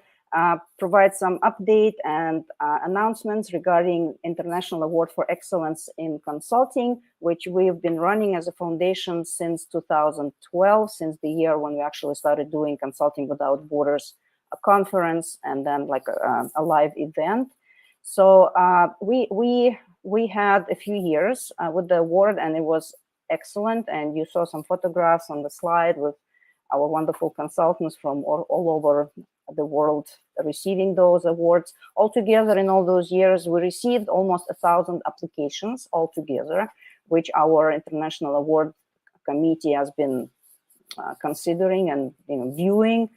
provide some update and announcements regarding International Award for Excellence in Consulting, which we've been running as a foundation since 2012, since the year when we actually started doing Consulting Without Borders, a conference, and then like a live event. So we had a few years with the award, and it was excellent. And you saw some photographs on the slide with our wonderful consultants from all over the world receiving those awards. Altogether, in all those years, we received almost 1,000 applications altogether, which our International Award Committee has been considering and viewing.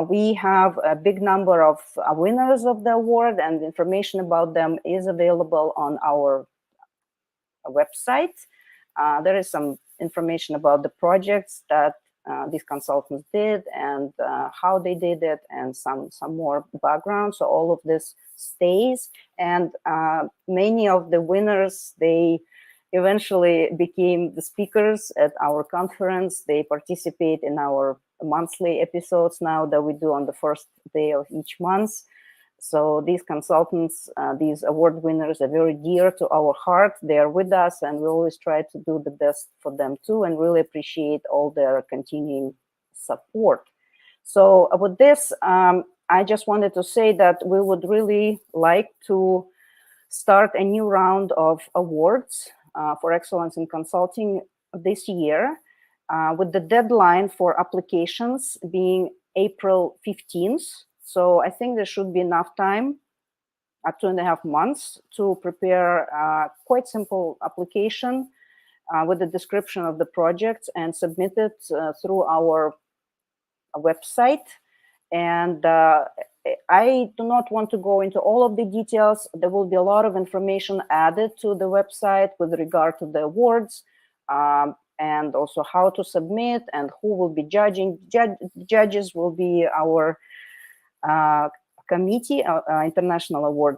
We have a big number of winners of the award, and information about them is available on our website. There is some information about the projects that these consultants did and how they did it, and some more background. So all of this stays, and many of the winners, they eventually became the speakers at our conference. They participate in our monthly episodes now that we do on the first day of each month. So these consultants, these award winners, are very dear to our heart. They are with us, and we always try to do the best for them too, and really appreciate all their continuing support. So with this, I just wanted to say that we would really like to start a new round of awards for excellence in consulting this year, with the deadline for applications being April 15th. So I think there should be enough time, 2.5 months, to prepare a quite simple application with the description of the project and submit it through our website. And I do not want to go into all of the details. There will be a lot of information added to the website with regard to the awards, and also how to submit and who will be judging. Judges will be our committee, International Award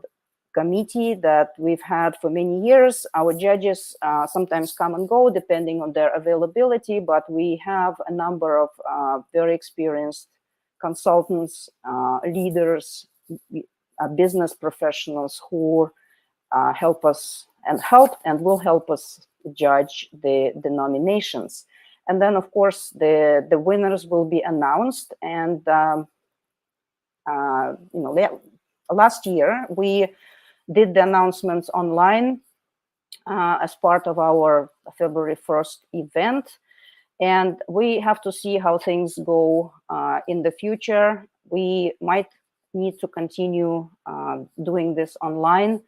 Committee that we've had for many years. Our judges sometimes come and go depending on their availability, but we have a number of very experienced consultants, leaders, business professionals who help us and will help us judge the nominations. And then, of course, the winners will be announced. And last year we did the announcements online as part of our February 1st event. And we have to see how things go in the future. We might need to continue doing this online,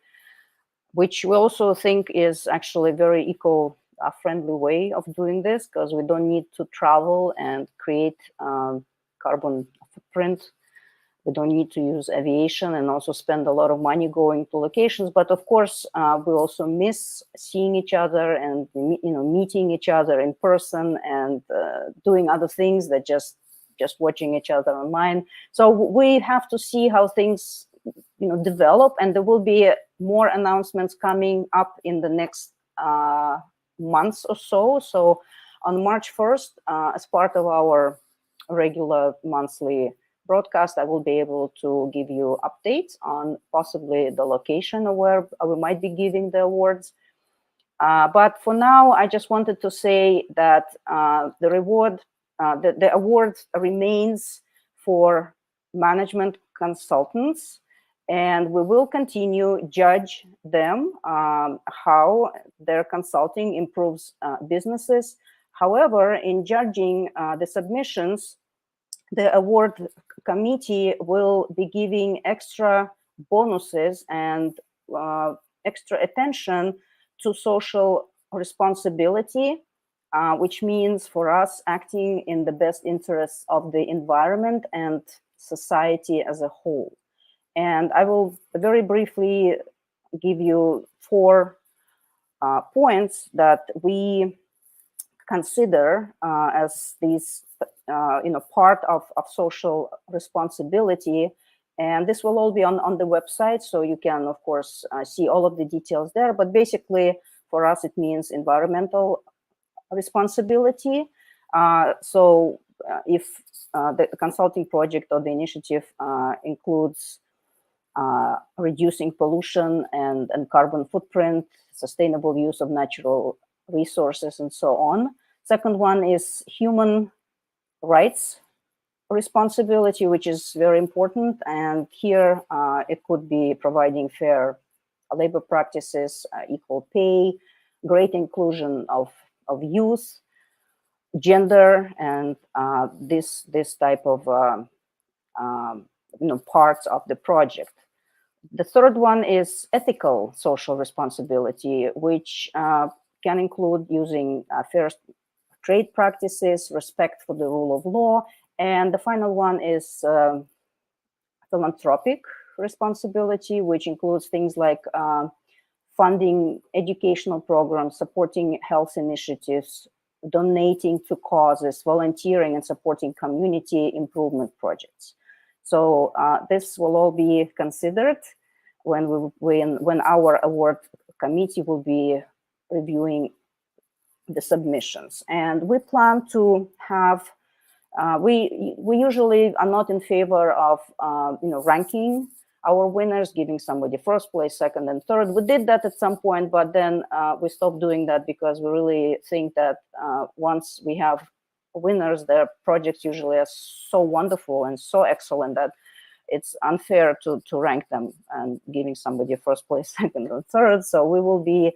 which we also think is actually a very eco-friendly way of doing this, because we don't need to travel and create carbon footprint. We don't need to use aviation and also spend a lot of money going to locations. But of course, we also miss seeing each other and meeting each other in person and doing other things than just watching each other online. So we have to see how things develop, and there will be more announcements coming up in the next months or so. So on March 1st, as part of our regular monthly broadcast, I will be able to give you updates on possibly the location of where we might be giving the awards. But for now, I just wanted to say that the award remains for management consultants, and we will continue judge them how their consulting improves businesses. However, in judging the submissions, the award committee will be giving extra bonuses and extra attention to social responsibility, which means for us acting in the best interests of the environment and society as a whole. And I will very briefly give you 4 points that we consider as these part of social responsibility. And this will all be on the website, so you can, of course, see all of the details there. But basically, for us, it means environmental responsibility. So if the consulting project or the initiative includes reducing pollution and carbon footprint, sustainable use of natural resources, and so on. Second one is human rights responsibility, which is very important. And here it could be providing fair labor practices, equal pay, great inclusion of youth, gender, and this type of parts of the project. The third one is ethical social responsibility, which can include using fair trade practices, respect for the rule of law. And the final one is philanthropic responsibility, which includes things like funding educational programs, supporting health initiatives, donating to causes, volunteering, and supporting community improvement projects. So this will all be considered when our award committee will be reviewing the submissions. And we plan to have, we usually are not in favor of ranking our winners, giving somebody first place, second, and third. We did that at some point, but then we stopped doing that because we really think that once we have winners, their projects usually are so wonderful and so excellent that it's unfair to rank them and giving somebody first place, second, or third. So we will be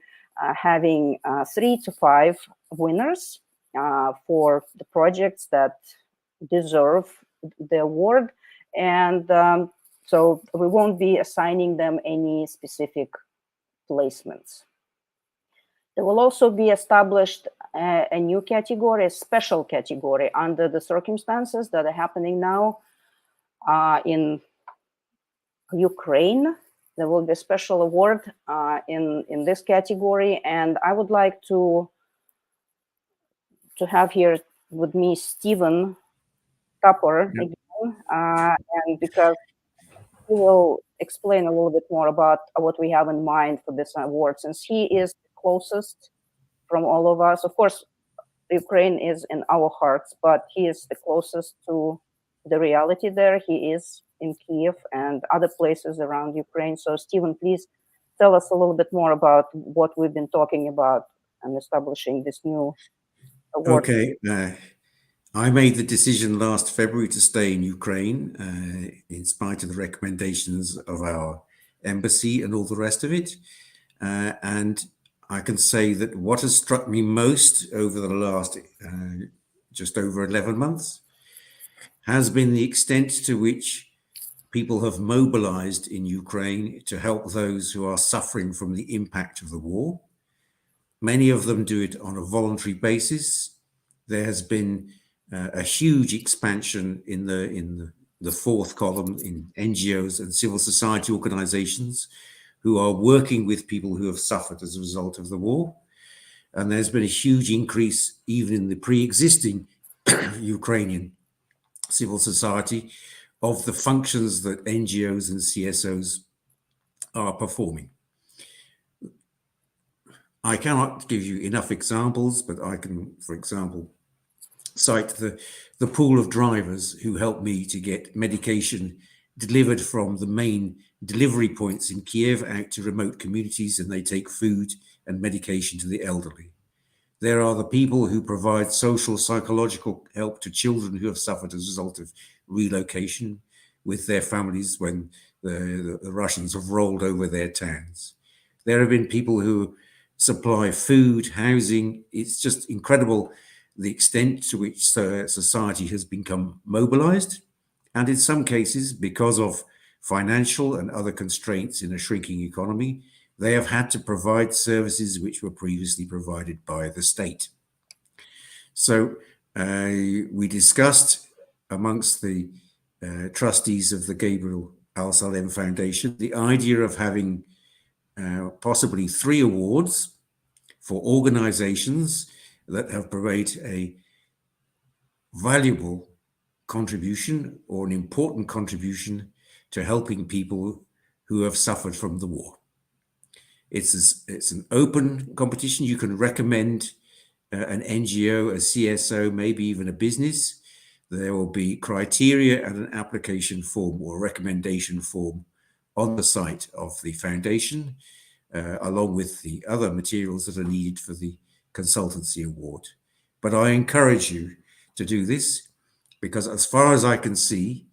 having 3 to 5 winners for the projects that deserve the award. And so we won't be assigning them any specific placements. There will also be established a new category, a special category under the circumstances that are happening now in Ukraine. There will be a special award in this category, and I would like to have here with me Stephen Tupper again, and because he will explain a little bit more about what we have in mind for this award, since he is the closest from all of us. Of course, Ukraine is in our hearts, but he is the closest to the reality there. He is in Kiev and other places around Ukraine. So Stephen, please tell us a little bit more about what we've been talking about and establishing this new award. Okay. I made the decision last February to stay in Ukraine, in spite of the recommendations of our embassy and all the rest of it. And I can say that what has struck me most over the last just over 11 months has been the extent to which people have mobilized in Ukraine to help those who are suffering from the impact of the war. Many of them do it on a voluntary basis. There has been a huge expansion in the fourth column in NGOs and civil society organizations who are working with people who have suffered as a result of the war. And there's been a huge increase even in the pre-existing Ukrainian civil society of the functions that NGOs and CSOs are performing. I cannot give you enough examples, but I can, for example, cite the pool of drivers who helped me to get medication delivered from the main delivery points in Kiev out to remote communities, and they take food and medication to the elderly. There are the people who provide social, psychological help to children who have suffered as a result of relocation with their families when the Russians have rolled over their towns. There have been people who supply food, housing. It's just incredible the extent to which society has become mobilized. And in some cases, because of financial and other constraints in a shrinking economy, they have had to provide services which were previously provided by the state. So we discussed amongst the trustees of the Gabriel Al-Salem Foundation the idea of having possibly 3 awards for organizations that have provided a valuable contribution or an important contribution to helping people who have suffered from the war. It's an open competition. You can recommend an NGO, a CSO, maybe even a business. There will be criteria and an application form or recommendation form on the site of the foundation, along with the other materials that are needed for the consultancy award. But I encourage you to do this because, as far as I can see,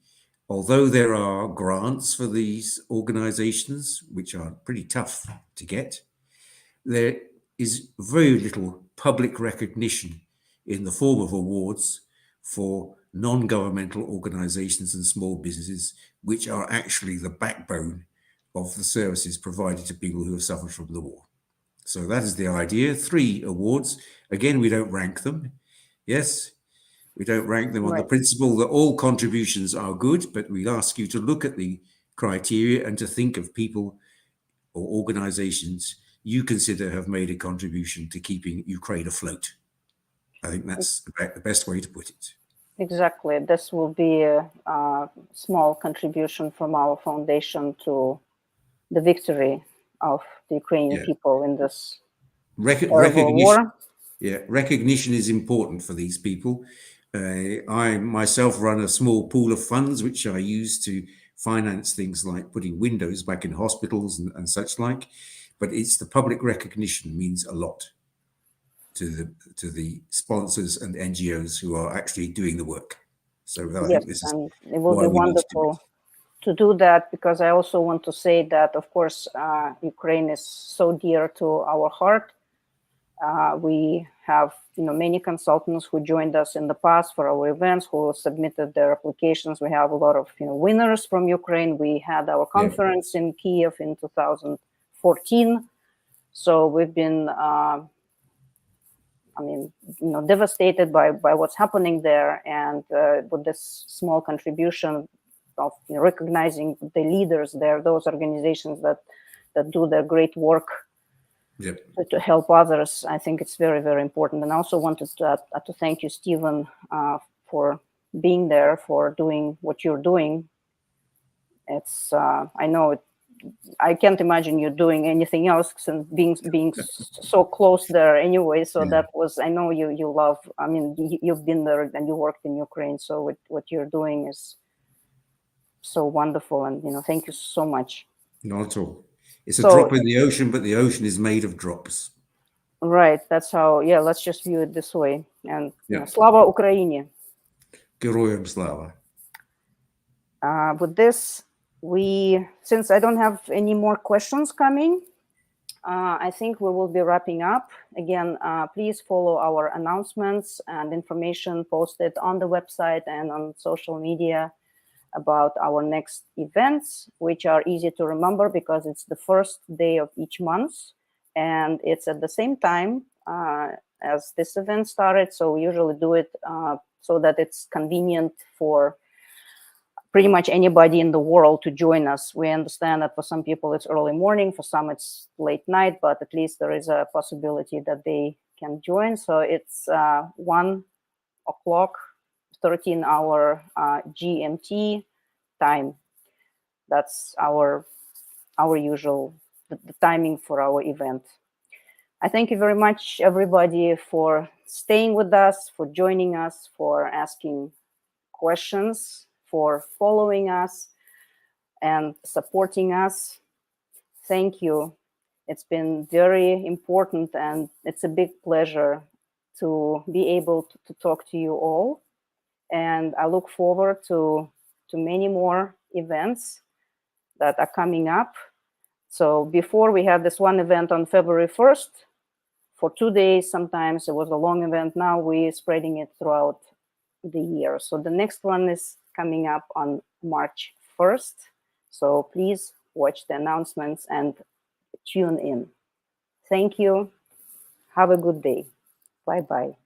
although there are grants for these organizations, which are pretty tough to get, there is very little public recognition in the form of awards for non-governmental organizations and small businesses, which are actually the backbone of the services provided to people who have suffered from the war. So that is the idea. 3 awards. Again, we don't rank them. Yes, we don't rank them on the principle that all contributions are good, but we ask you to look at the criteria and to think of people or organizations you consider have made a contribution to keeping Ukraine afloat. I think that's the best way to put it. Exactly. This will be a small contribution from our foundation to the victory of the Ukrainian people in this war. Yeah, recognition is important for these people. I myself run a small pool of funds which I use to finance things like putting windows back in hospitals and such like. But it's the public recognition means a lot. to the sponsors and NGOs who are actually doing the work. So I Yes, think this is and it will why be we need to do wonderful to do that, because I also want to say that, of course, Ukraine is so dear to our heart. We have, many consultants who joined us in the past for our events, who submitted their applications. We have a lot of, winners from Ukraine. We had our conference in Kiev in 2014. So we've been, devastated by what's happening there. And with this small contribution of recognizing the leaders there, those organizations that do their great work to help others, I think it's very, very important. And I also wanted to thank you, Stephen, for being there, for doing what you're doing. It's I know I can't imagine you doing anything else since being so close there anyway. So that was, I know you love, you've been there and you worked in Ukraine. So what you're doing is so wonderful. And, thank you so much. Not at all. It's a drop in the ocean, but the ocean is made of drops. Right. That's how, let's just view it this way. And Slava Ukraini. Героям слава. With this, since I don't have any more questions coming, I think we will be wrapping up. Again, please follow our announcements and information posted on the website and on social media about our next events, which are easy to remember because it's the first day of each month. And it's at the same time as this event started. So we usually do it so that it's convenient for pretty much anybody in the world to join us. We understand that for some people it's early morning, for some it's late night, but at least there is a possibility that they can join. So it's 1 o'clock, 13-hour GMT time. That's our usual the timing for our event. I thank you very much, everybody, for staying with us, for joining us, for asking questions, for following us and supporting us. Thank you. It's been very important, and it's a big pleasure to be able to talk to you all. And I look forward to many more events that are coming up. So before, we had this one event on February 1st for 2 days. Sometimes it was a long event. Now we're spreading it throughout the year. So the next one is coming up on March 1st. So please watch the announcements and tune in. Thank you. Have a good day. Bye-bye.